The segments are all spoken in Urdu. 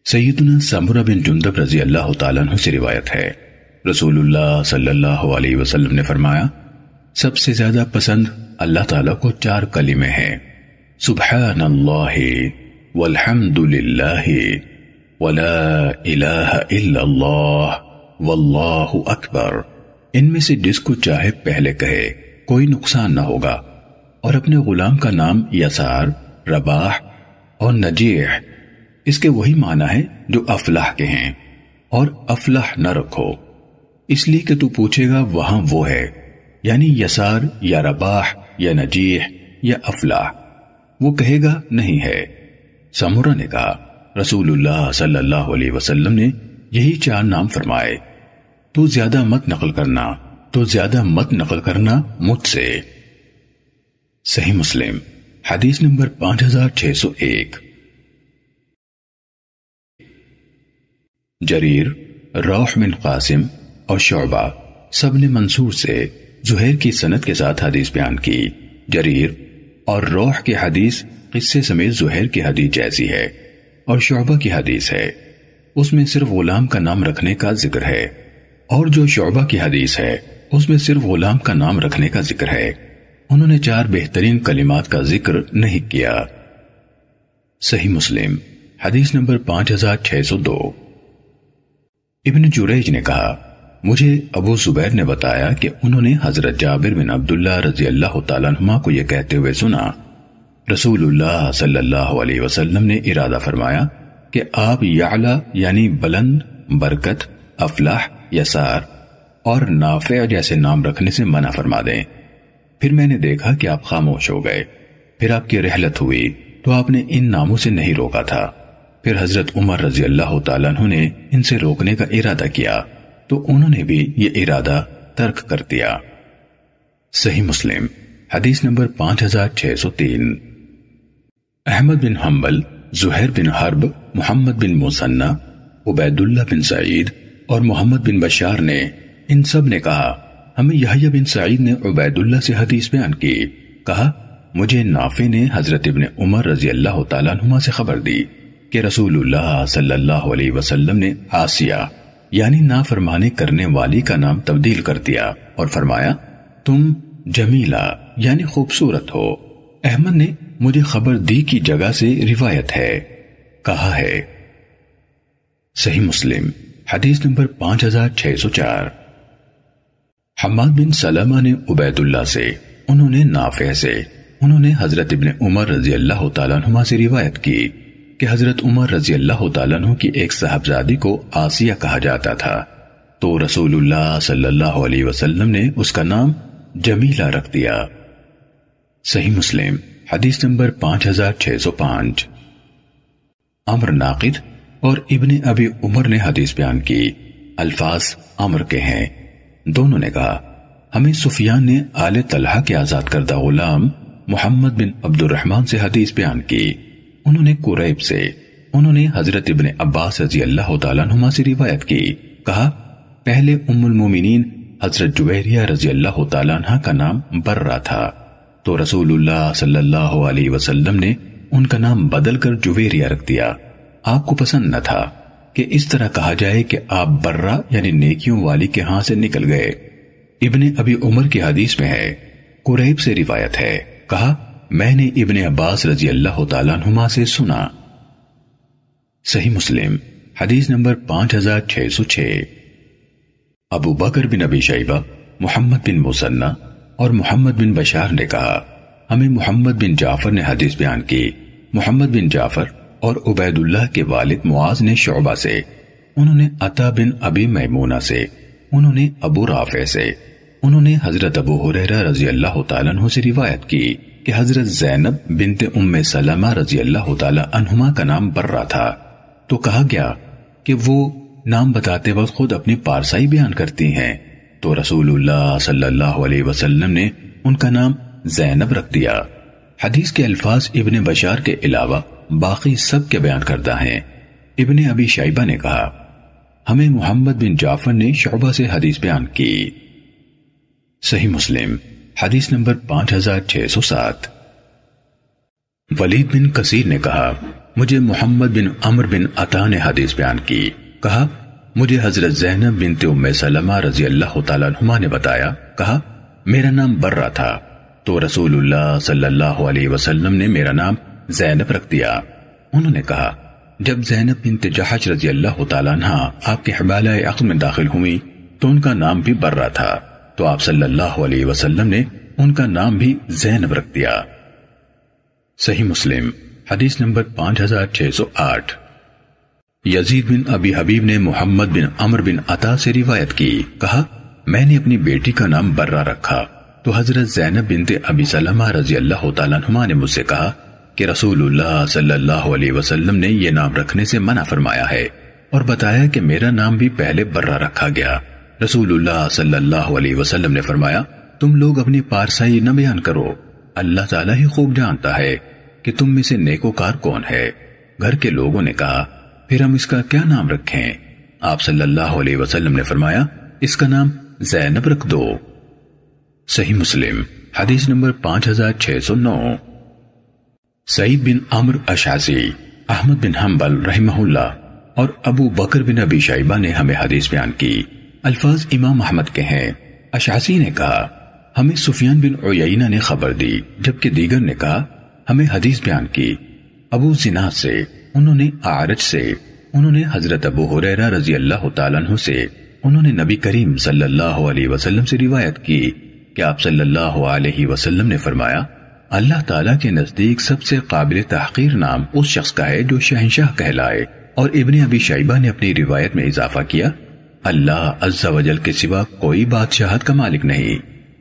سیدنا سمرہ بن جندب رضی اللہ تعالیٰ عنہ سے روایت ہے، رسول اللہ صلی اللہ علیہ وسلم نے فرمایا، سب سے زیادہ پسند اللہ تعالیٰ کو 4 کلمے ہیں، سبحان اللہ والحمد للہ ولا الہ الا اللہ واللہ اکبر۔ ان میں سے جس کو چاہے پہلے کہے کوئی نقصان نہ ہوگا، اور اپنے غلام کا نام یسار، رباح اور نجیح، اس کے وہی معنی ہے جو افلاح کے ہیں، اور افلاح نہ رکھو اس لیے کہ تو پوچھے گا وہاں وہ ہے، یعنی یسار یا رباح یا نجیح یا افلاح، وہ کہے گا نہیں ہے۔ سمرہ نے کہا رسول اللہ صلی اللہ علیہ وسلم نے یہی 4 نام فرمائے، تو زیادہ مت نقل کرنا مجھ سے۔ صحیح مسلم حدیث نمبر 5601۔ جریر، روح بن قاسم اور شعبہ سب نے منصور سے زہیر کی سند کے ساتھ حدیث بیان کی۔ جریر اور روح کی حدیث قصے سمیت زہیر کی حدیث جیسی ہے، اور شعبہ کی حدیث ہے، اس میں صرف غلام کا نام رکھنے کا ذکر ہے، اور جو شعبہ کی حدیث ہے اس میں صرف غلام کا نام رکھنے کا ذکر ہے۔ انہوں نے 4 بہترین کلمات کا ذکر نہیں کیا۔ صحیح مسلم حدیث نمبر 5602۔ ابن جریج نے کہا مجھے ابو زبیر نے بتایا کہ انہوں نے حضرت جابر بن عبداللہ رضی اللہ تعالیٰ عنہما کو یہ کہتے ہوئے سنا، رسول اللہ صلی اللہ علیہ وسلم نے ارادہ فرمایا کہ آپ یعلا یعنی بلند، برکت، افلاح، یسار اور نافع جیسے نام رکھنے سے منع فرما دیں۔ پھر میں نے دیکھا کہ آپ خاموش ہو گئے، پھر آپ کی رحلت ہوئی تو آپ نے ان ناموں سے نہیں روکا تھا۔ پھر حضرت عمر رضی اللہ تعالیٰ عنہ نے ان سے روکنے کا ارادہ کیا تو انہوں نے بھی یہ ارادہ ترک کر دیا۔ صحیح مسلم حدیث نمبر 5603۔ احمد بن حنبل، زہیر بن حرب، محمد بن مثنی، عبید اللہ بن سعید اور محمد بن بشار نے ان سب نے کہا ہمیں یحییٰ بن سعید نے عبید اللہ سے حدیث بیان کی، کہا مجھے نافع نے حضرت ابن عمر رضی اللہ تعالیٰ عنہما سے خبر دی کہ رسول اللہ صلی اللہ علیہ وسلم نے آسیہ یعنی نافرمانی کرنے والی کا نام تبدیل کر دیا اور فرمایا تم جمیلہ یعنی خوبصورت ہو۔ احمد نے مجھے خبر دی کی جگہ سے روایت ہے، کہا ہے۔ صحیح مسلم حدیث نمبر 5604۔ حماد بن سلمہ نے عبید اللہ سے، انہوں نے نافع سے، انہوں نے حضرت ابن عمر رضی اللہ تعالیٰ عنہما سے روایت کی کہ حضرت عمر رضی اللہ تعالیٰ عنہ کی ایک صاحبزادی کو آسیہ کہا جاتا تھا، تو رسول اللہ صلی اللہ علیہ وسلم نے اس کا نام جمیلہ رکھ دیا۔ صحیح مسلم حدیث نمبر 5605۔ عمر ناقد اور ابن ابی عمر نے حدیث بیان کی، الفاظ عمر کے ہیں۔ دونوں نے کہا ہمیں سفیان نے آل طلحہ کے آزاد کردہ غلام محمد بن عبد الرحمن سے حدیث بیان کی، انہوں نے قریب سے، انہوں نے حضرت ابن عباس رضی اللہ تعالیٰ عنہما سے روایت کی، کہا پہلے ام المومنین حضرت جویریہ رضی اللہ تعالیٰ عنہ کا نام برہ تھا، تو رسول اللہ صلی اللہ علیہ وسلم نے ان کا نام بدل کر جویریہ رکھ دیا۔ آپ کو پسند نہ تھا کہ اس طرح کہا جائے کہ آپ برہ یعنی نیکیوں والی کے ہاں سے نکل گئے۔ ابن ابی عمر کی حدیث میں ہے، قریب سے روایت ہے، کہا میں نے ابن عباس رضی اللہ تعالیٰ عنہما سے سنا۔ صحیح مسلم حدیث نمبر 5606۔ ابو بکر بن ابی شیبہ، محمد بن مثنی اور محمد بن بشار نے کہا ہمیں محمد بن جعفر نے حدیث بیان کی، محمد بن جعفر اور عبید اللہ کے والد معاذ نے شعبہ سے، انہوں نے عطا بن ابی میمونہ سے، انہوں نے ابو رافع سے، انہوں نے حضرت ابو ہریرہ رضی اللہ تعالیٰ عنہ سے روایت کی کہ حضرت زینب بنت ام سلمہ رضی اللہ تعالیٰ عنہما کا نام برہ تھا، تو کہا گیا کہ وہ نام بتاتے وقت خود اپنی پارسائی بیان کرتی ہیں، تو رسول اللہ صلی اللہ علیہ وسلم نے ان کا نام زینب رکھ دیا۔ حدیث کے الفاظ ابن بشار کے علاوہ باقی سب کے بیان کردہ ہیں۔ ابن ابی شیبہ نے کہا ہمیں محمد بن جعفر نے شعبہ سے حدیث بیان کی۔ صحیح مسلم حدیث نمبر 5607۔ ولید بن کثیر نے کہا مجھے محمد بن عمر بن عطا نے حدیث بیان کی، کہا مجھے حضرت زینب بنت ام سلمہ رضی اللہ تعالیٰ عنہما نے بتایا، کہا میرا نام برہ تھا تو رسول اللہ صلی اللہ علیہ وسلم نے میرا نام زینب رکھ دیا۔ انہوں نے کہا جب زینب بنت جحش رضی اللہ تعالیٰ عنہ آپ کے حبالہ عقد میں داخل ہوئی تو ان کا نام بھی برہ تھا، تو آپ صلی اللہ علیہ وسلم نے ان کا نام بھی زینب رکھ دیا۔ صحیح مسلم حدیث نمبر 5608۔ یزید بن ابی حبیب نے محمد بن عمر بن عطا سے روایت کی، کہا میں نے اپنی بیٹی کا نام برہ رکھا تو حضرت زینب بنت ابی سلمہ رضی اللہ تعالیٰ عنہما نے مجھ سے کہا کہ رسول اللہ صلی اللہ علیہ وسلم نے یہ نام رکھنے سے منع فرمایا ہے، اور بتایا کہ میرا نام بھی پہلے برہ رکھا گیا۔ رسول اللہ صلی اللہ علیہ وسلم نے فرمایا تم لوگ اپنی پارسائی نہ بیان کرو، اللہ تعالیٰ ہی خوب جانتا ہے کہ تم میں سے نیکوکار کون ہے۔ گھر کے لوگوں نے کہا پھر ہم اس کا کیا نام رکھیں؟ آپ صلی اللہ علیہ وسلم نے فرمایا اس کا نام زینب رکھ دو۔ صحیح مسلم حدیث نمبر 5609۔ سعید بن عمر اشعثی، احمد بن حنبل رحمہ اللہ اور ابو بکر بن ابی شیبہ نے ہمیں حدیث بیان کی۔ الفاظ امام احمد کے ہیں۔ اشعثی نے کہا ہمیں سفیان بن عیینہ نے خبر دی، جبکہ دیگر نے کہا ہمیں حدیث بیان کی ابو زناد سے، انہوں نے اعرج سے، انہوں نے حضرت ابو ہریرہ رضی اللہ تعالیٰ عنہ سے، انہوں نے نبی کریم صلی اللہ علیہ وسلم سے روایت کی کہ آپ صلی اللہ علیہ وسلم نے فرمایا اللہ تعالیٰ کے نزدیک سب سے قابل تحقیر نام اس شخص کا ہے جو شہنشاہ کہلائے۔ اور ابن ابی شیبہ نے اپنی روایت میں اضافہ کیا اللہ عز و جل کے سوا کوئی بادشاہت کا مالک نہیں۔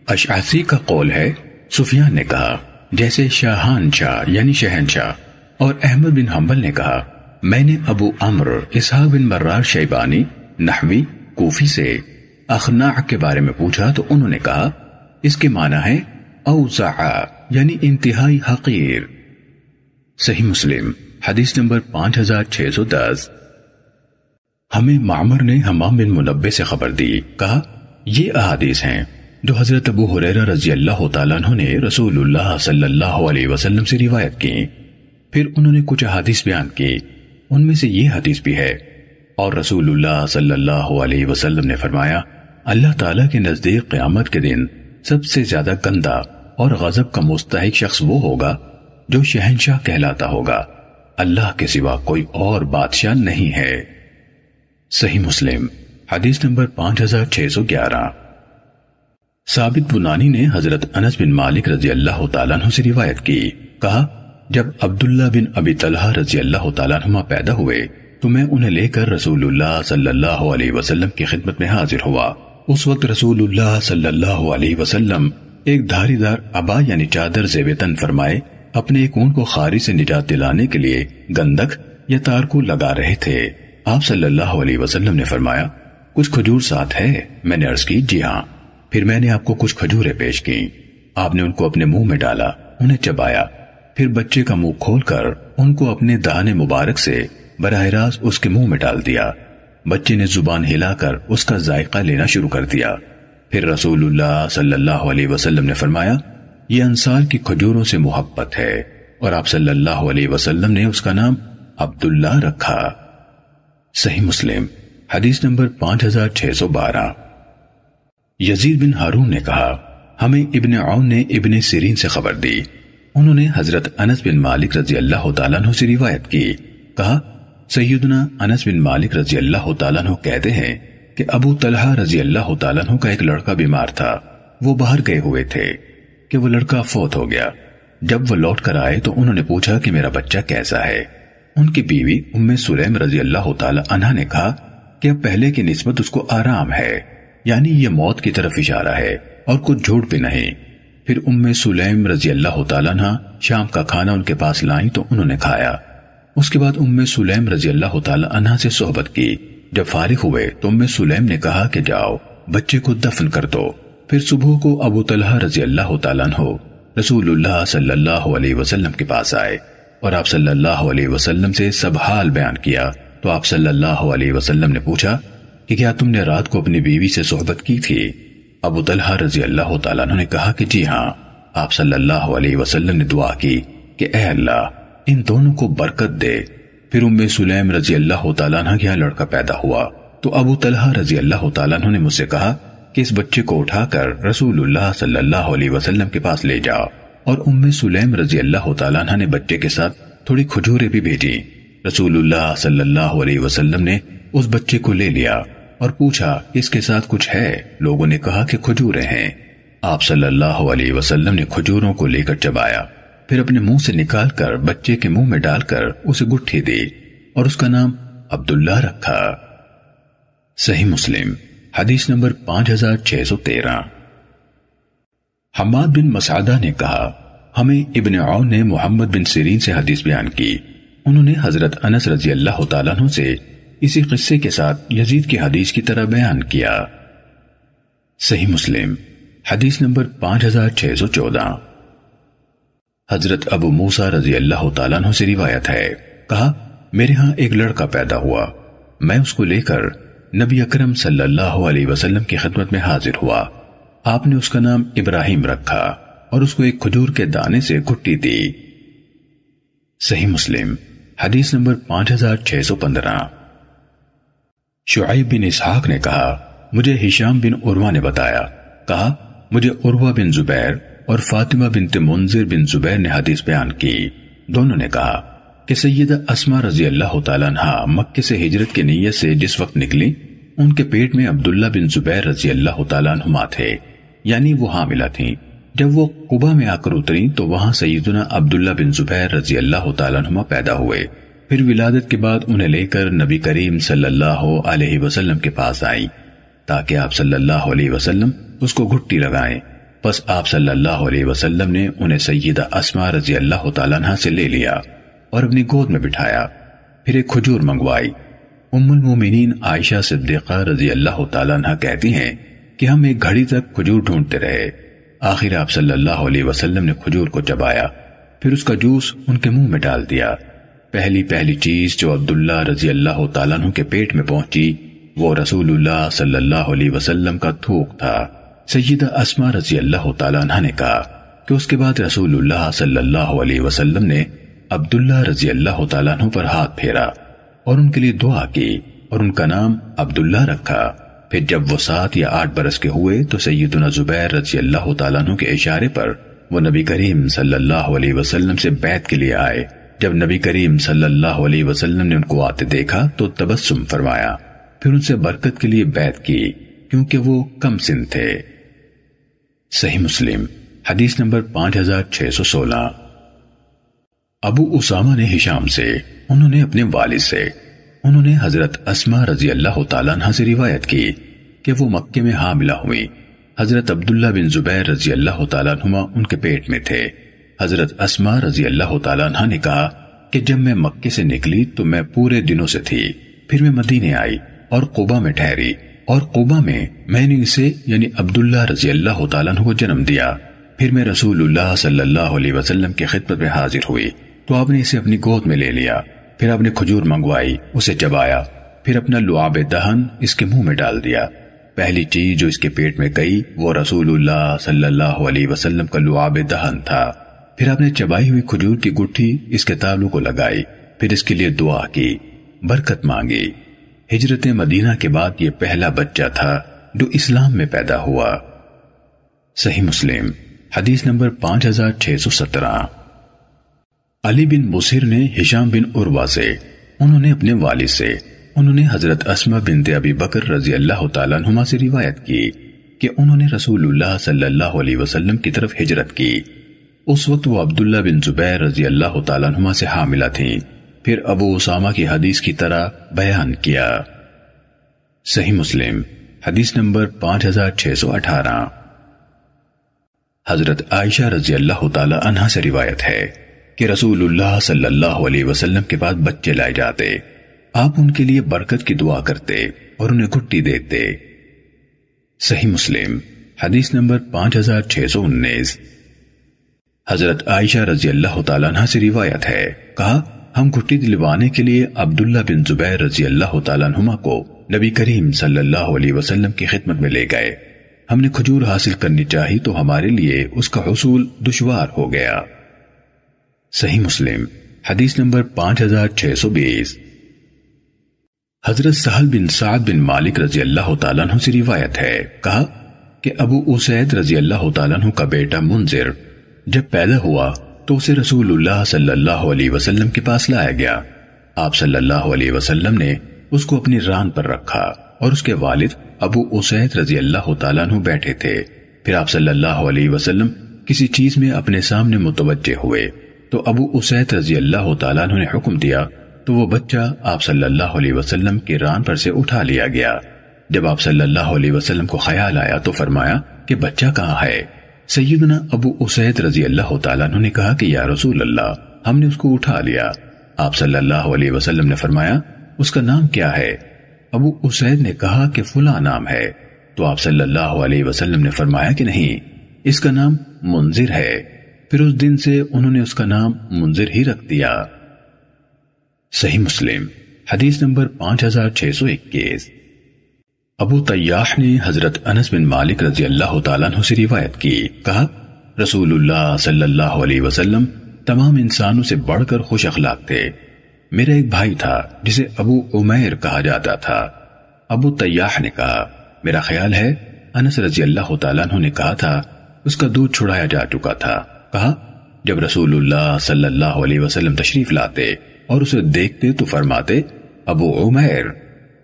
اشعثی کا قول ہے سفیان نے کہا جیسے شاہان شاہ یعنی شہنشاہ، اور احمد بن حنبل نے کہا میں نے ابو عمر اسحاق بن مرار شیبانی نحوی کوفی سے اخناع کے بارے میں پوچھا تو انہوں نے کہا اس کے معنی ہے اوزع یعنی انتہائی حقیر۔ صحیح مسلم حدیث نمبر 5610۔ ہمیں معمر نے حمام بن منبہ سے خبر دی، کہا یہ احادیث ہیں جو حضرت ابو ہریرہ رضی اللہ تعالیٰ عنہ نے رسول اللہ صلی اللہ علیہ وسلم سے روایت کی۔ پھر انہوں نے کچھ احادیث بیان کی، ان میں سے یہ حدیث بھی ہے، اور رسول اللہ صلی اللہ علیہ وسلم نے فرمایا اللہ تعالیٰ کے نزدیک قیامت کے دن سب سے زیادہ گندا اور غضب کا مستحق شخص وہ ہوگا جو شہنشاہ کہلاتا ہوگا، اللہ کے سوا کوئی اور بادشاہ نہیں ہے۔ صحیح مسلم حدیث نمبر 5611۔ ثابت بنانی نے حضرت انس بن مالک رضی اللہ تعالیٰ عنہ سے روایت کی، کہا جب عبداللہ بن ابی طلحہ رضی اللہ تعالیٰ عنہ پیدا ہوئے تو میں انہیں لے کر رسول اللہ صلی اللہ علیہ وسلم کی خدمت میں حاضر ہوا۔ اس وقت رسول اللہ صلی اللہ علیہ وسلم ایک دھاری دار عبا یعنی چادر زیب تن فرمائے اپنے ایک اونٹ کو خاری سے نجات دلانے کے لیے گندک یا تار کو لگا رہے تھے۔ آپ صلی اللہ علیہ وسلم نے فرمایا کچھ کھجور ساتھ ہے؟ میں نے عرض کی جی ہاں۔ پھر میں نے آپ کو کچھ کھجوریں پیش کی، آپ نے ان کو اپنے منہ میں ڈالا، انہیں چبایا، پھر بچے کا منہ کھول کر ان کو اپنے دہن مبارک سے براہ راست اس کے منہ میں ڈال دیا۔ بچے نے زبان ہلا کر اس کا ذائقہ لینا شروع کر دیا۔ پھر رسول اللہ صلی اللہ علیہ وسلم نے فرمایا یہ انصار کی کھجوروں سے محبت ہے، اور آپ صلی اللہ علیہ وسلم نے اس کا نام عبداللہ رکھا۔ صحیح مسلم حدیث نمبر 5612۔ یزید بن ہارون نے کہا ہمیں ابن عون نے ابن سیرین سے خبر دی، انہوں نے حضرت انس بن مالک رضی اللہ تعالیٰ عنہ سے روایت کی، کہا سیدنا انس بن مالک رضی اللہ تعالیٰ عنہ کہتے ہیں کہ ابو طلحہ رضی اللہ تعالیٰ عنہ کا ایک لڑکا بیمار تھا، وہ باہر گئے ہوئے تھے کہ وہ لڑکا فوت ہو گیا۔ جب وہ لوٹ کر آئے تو انہوں نے پوچھا کہ میرا بچہ کیسا ہے؟ ان کی بیوی ام سلیم رضی اللہ تعالیٰ عنہ نے کہا کہ اب پہلے کی نسبت اس کو آرام ہے، یعنی یہ موت کی طرف اشارہ ہے اور کچھ جھوٹ بھی نہیں۔ پھر ام سلیم رضی اللہ تعالیٰ عنہ شام کا کھانا ان کے پاس لائیں تو انہوں نے کھایا۔ اس کے بعد ام سلیم رضی اللہ تعالیٰ عنہ سے صحبت کی۔ جب فارغ ہوئے تو ام سلیم نے کہا کہ جاؤ بچے کو دفن کر دو۔ پھر صبح کو ابو طلحہ رضی اللہ تعالیٰ عنہ رسول اللہ صلی اللہ علیہ وسلم کے پاس آئے اور آپ صلی اللہ علیہ وسلم سے سب حال بیان کیا تو آپ صلی اللہ علیہ وسلم نے پوچھا کہ کیا تم نے رات کو اپنی بیوی سے صحبت کی تھی؟ ابو طلحہ رضی اللہ تعالیٰ عنہ نے کہا کہ جی ہاں۔ آپ صلی اللہ علیہ وسلم نے دعا کی کہ اے اللہ ان دونوں کو برکت دے۔ پھر ام سلیم رضی اللہ تعالیٰ عنہ کے یہاں لڑکا پیدا ہوا تو ابو طلحہ رضی اللہ تعالیٰ عنہ نے مجھ سے کہا کہ اس بچے کو اٹھا کر رسول اللہ صلی اللہ علیہ وسلم کے پاس لے جاؤ، اور ام سلیم رضی اللہ تعالیٰ عنہ نے بچے کے ساتھ تھوڑی کھجوریں بھی بھیجی۔ رسول اللہ صلی اللہ علیہ وسلم نے اس بچے کو لے لیا اور پوچھا اس کے ساتھ کچھ ہے؟ لوگوں نے کہا کہ کھجوریں ہیں۔ آپ صلی اللہ علیہ وسلم نے کھجوروں کو لے کر چبایا، پھر اپنے منہ سے نکال کر بچے کے منہ میں ڈال کر اسے گٹھی دی اور اس کا نام عبداللہ رکھا۔ صحیح مسلم حدیث نمبر 5613۔ حماد بن مسعدہ نے کہا ہمیں ابن عون نے محمد بن سیرین سے حدیث بیان کی، انہوں نے حضرت انس رضی اللہ تعالیٰ عنہ سے اسی قصے کے ساتھ یزید کی حدیث کی طرح بیان کیا۔ صحیح مسلم حدیث نمبر 5614۔ حضرت ابو موسیٰ رضی اللہ تعالیٰ عنہ سے روایت ہے، کہا میرے ہاں ایک لڑکا پیدا ہوا، میں اس کو لے کر نبی اکرم صلی اللہ علیہ وسلم کی خدمت میں حاضر ہوا۔ آپ نے اس کا نام ابراہیم رکھا اور اس کو ایک کھجور کے دانے سے گھٹی دی۔ صحیح مسلم حدیث نمبر 5615۔ شعیب بن اسحاق نے کہا مجھے ہشام بن عروہ نے بتایا، کہا مجھے عروہ بن زبیر اور فاطمہ بنت منذر بن زبیر نے حدیث بیان کی۔ دونوں نے کہا کہ سیدہ اسماء رضی اللہ تعالیٰ عنہ مکے سے ہجرت کی نیت سے جس وقت نکلی، ان کے پیٹ میں عبداللہ بن زبیر رضی اللہ تعالیٰ عنہما تھے، یعنی وہ حاملہ تھیں۔ جب وہ قبا میں آ کر اتری تو وہاں سیدنا عبداللہ بن زبیر رضی اللہ تعالیٰ عنہما پیدا ہوئے۔ پھر ولادت کے بعد انہیں لے کر نبی کریم صلی اللہ علیہ وسلم کے پاس آئی تاکہ آپ صلی اللہ علیہ وسلم اس کو گھٹی لگائیں۔ پس آپ صلی اللہ علیہ وسلم نے انہیں سیدہ اسماء رضی اللہ تعالیٰ عنہ سے لے لیا اور اپنی گود میں بٹھایا، پھر ایک کھجور منگوائی۔ ام المومنین عائشہ صدیقہ رضی اللہ تعالیٰ عنہ کہتی ہیں کہ ہم ایک گھڑی تک کھجور ڈھونڈتے رہے، آخر آپ صلی اللہ علیہ وسلم نے کھجور کو چبایا، پھر اس کا جوس ان کے منہ میں ڈال دیا۔ پہلی چیز جو عبداللہ رضی اللہ تعالیٰ عنہ کے پیٹ میں پہنچی وہ رسول اللہ صلی اللہ علیہ وسلم کا تھوک تھا۔ سیدہ اسماء رضی اللہ تعالیٰ عنہ نے کہا کہ اس کے بعد رسول اللہ صلی اللہ علیہ وسلم نے عبداللہ رضی اللہ تعالیٰ عنہ پر ہاتھ پھیرا اور ان کے لیے دعا کی اور ان کا نام عبداللہ رکھا۔ پھر جب وہ 7 یا 8 برس کے ہوئے تو سیدنا زبیر رضی اللہ تعالیٰ عنہ کے اشارے پر وہ نبی کریم صلی اللہ علیہ وسلم سے بیعت کے لیے آئے۔ جب نبی کریم صلی اللہ علیہ وسلم نے ان کو آتے دیکھا تو تبسم فرمایا، پھر ان سے برکت کے لیے بیعت کی کیونکہ وہ کم سن تھے۔ صحیح مسلم حدیث نمبر 5616۔ ابو اسامہ نے ہشام سے، انہوں نے اپنے والد سے، انہوں نے حضرت اسماء رضی اللہ تعالیٰ عنہ سے روایت کی کہ وہ مکے میں حاملہ ہوئی۔ حضرت عبداللہ بن زبیر رضی اللہ تعالیٰ عنہ ان کے پیٹ میں تھے۔ حضرت اسماء رضی اللہ تعالیٰ عنہ نے کہا کہ جب میں مکے سے نکلی تو میں پورے دنوں سے تھی، پھر میں مدینے آئی اور قبا میں ٹھہری، اور قبا میں نے اسے یعنی عبداللہ رضی اللہ تعالیٰ عنہ کو جنم دیا۔ پھر میں رسول اللہ صلی اللہ علیہ وسلم کی خدمت میں حاضر ہوئی تو آپ نے اسے اپنی گود میں لے لیا، پھر آپ نے کھجور منگوائی، اسے چبایا، پھر اپنا لعاب دہن اس کے منہ میں ڈال دیا۔ پہلی چیز جو اس کے پیٹ میں گئی وہ رسول اللہ صلی اللہ علیہ وسلم کا لعاب دہن تھا۔ پھر آپ نے چبائی ہوئی کھجور کی گٹھی اس کے تالو کو لگائی، پھر اس کے لیے دعا کی، برکت مانگی۔ ہجرت مدینہ کے بعد یہ پہلا بچہ تھا جو اسلام میں پیدا ہوا۔ صحیح مسلم حدیث نمبر 5617۔ علی بن بصیر نے ہشام بن عروہ سے، انہوں نے اپنے والد سے، انہوں نے حضرت اسماء بنت ابی بکر رضی اللہ تعالیٰ عنہما سے روایت کی کہ انہوں نے رسول اللہ صلی اللہ علیہ وسلم کی طرف ہجرت کی۔ اس وقت وہ عبداللہ بن زبیر رضی اللہ تعالیٰ عنہما سے حاملہ تھیں۔ پھر ابو اسامہ کی حدیث کی طرح بیان کیا۔ صحیح مسلم حدیث نمبر 5618۔ حضرت عائشہ رضی اللہ تعالیٰ عنہ سے روایت ہے کہ رسول اللہ صلی اللہ علیہ وسلم کے بعد بچے لائے جاتے، آپ ان کے لیے برکت کی دعا کرتے اور انہیں گھٹی دیتے۔ صحیح مسلم حدیث نمبر 5619۔ حضرت عائشہ رضی اللہ تعالیٰ عنہ سے روایت ہے، کہا ہم گھٹی دلوانے کے لیے عبداللہ بن زبیر رضی اللہ تعالیٰ عنہما کو نبی کریم صلی اللہ علیہ وسلم کی خدمت میں لے گئے۔ ہم نے کھجور حاصل کرنی چاہی تو ہمارے لیے اس کا حصول دشوار ہو گیا۔ صحیح مسلم حدیث نمبر 5620۔ حضرت سہل بن سعد بن مالک رضی اللہ تعالیٰ عنہ سے روایت ہے، کہا کہ ابو اسید رضی اللہ تعالیٰ عنہ کا بیٹا منذر جب پیدا ہوا تو اسے رسول اللہ صلی اللہ علیہ وسلم کے پاس لایا گیا۔ آپ صلی اللہ علیہ وسلم نے اس کو اپنی ران پر رکھا اور اس کے والد ابو اسید رضی اللہ تعالیٰ عنہ بیٹھے تھے۔ پھر آپ صلی اللہ علیہ وسلم کسی چیز میں اپنے سامنے متوجہ ہوئے تو ابو اسید رضی اللہ تعالیٰ عنہ نے حکم دیا تو وہ بچہ آپ صلی اللہ علیہ وسلم کے ران پر سے اٹھا لیا گیا۔ جب آپ صلی اللہ علیہ وسلم کو خیال آیا تو فرمایا کہ بچہ کہاں ہے؟ سیدنا ابو اسید رضی اللہ تعالیٰ عنہ نے کہا کہ یا رسول اللہ، ہم نے اس کو اٹھا لیا۔ آپ صلی اللہ علیہ وسلم نے فرمایا اس کا نام کیا ہے؟ ابو اسید نے کہا کہ فلاں نام ہے۔ تو آپ صلی اللہ علیہ وسلم نے فرمایا کہ نہیں، اس کا نام منذر ہے۔ پھر اس دن سے انہوں نے اس کا نام منذر ہی رکھ دیا۔ صحیح مسلم حدیث نمبر 5621۔ ابو طیاح نے حضرت انس بن مالک رضی اللہ تعالیٰ عنہ سے روایت کی، کہا رسول اللہ صلی اللہ علیہ وسلم تمام انسانوں سے بڑھ کر خوش اخلاق تھے۔ میرا ایک بھائی تھا جسے ابو عمیر کہا جاتا تھا۔ ابو طیاح نے کہا میرا خیال ہے انس رضی اللہ تعالیٰ عنہ نے کہا تھا اس کا دودھ چھڑایا جا چکا تھا۔ کہا جب رسول اللہ صلی اللہ علیہ وسلم تشریف لاتے اور اسے دیکھتے تو فرماتے ابو عمیر،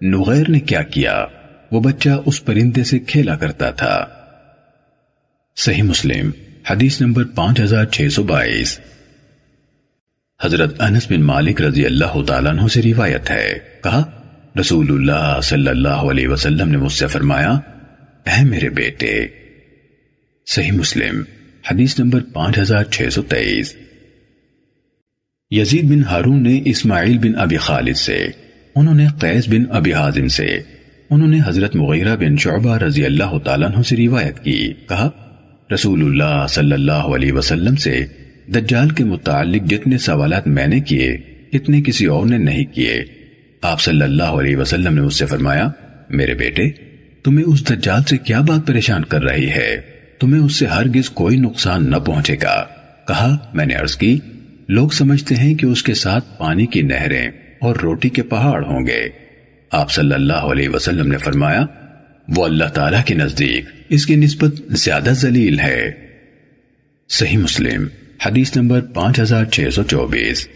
نغیر نے کیا کیا؟ وہ بچہ اس پرندے سے کھیلا کرتا تھا۔ صحیح مسلم حدیث نمبر 5622۔ حضرت انس بن مالک رضی اللہ تعالیٰ عنہ سے روایت ہے، کہا رسول اللہ صلی اللہ علیہ وسلم نے مجھ سے فرمایا اے میرے بیٹے۔ صحیح مسلم حدیث نمبر 5623۔ یزید بن ہارون نے اسماعیل بن ابی خالد سے، انہوں نے قیس بن ابی حازم سے، انہوں نے حضرت مغیرہ بن شعبہ رضی اللہ تعالیٰ عنہ سے روایت کی، کہا رسول اللہ صلی اللہ علیہ وسلم سے دجال کے متعلق جتنے سوالات میں نے کیے اتنے کسی اور نے نہیں کیے۔ آپ صلی اللہ علیہ وسلم نے اس سے فرمایا میرے بیٹے، تمہیں اس دجال سے کیا بات پریشان کر رہی ہے؟ تمہیں اس سے ہرگز کوئی نقصان نہ پہنچے گا۔ کہا میں نے عرض کی لوگ سمجھتے ہیں کہ اس کے ساتھ پانی کی نہریں اور روٹی کے پہاڑ ہوں گے۔ آپ صلی اللہ علیہ وسلم نے فرمایا وہ اللہ تعالیٰ کے نزدیک اس کی نسبت زیادہ ذلیل ہے۔ صحیح مسلم حدیث نمبر 5624۔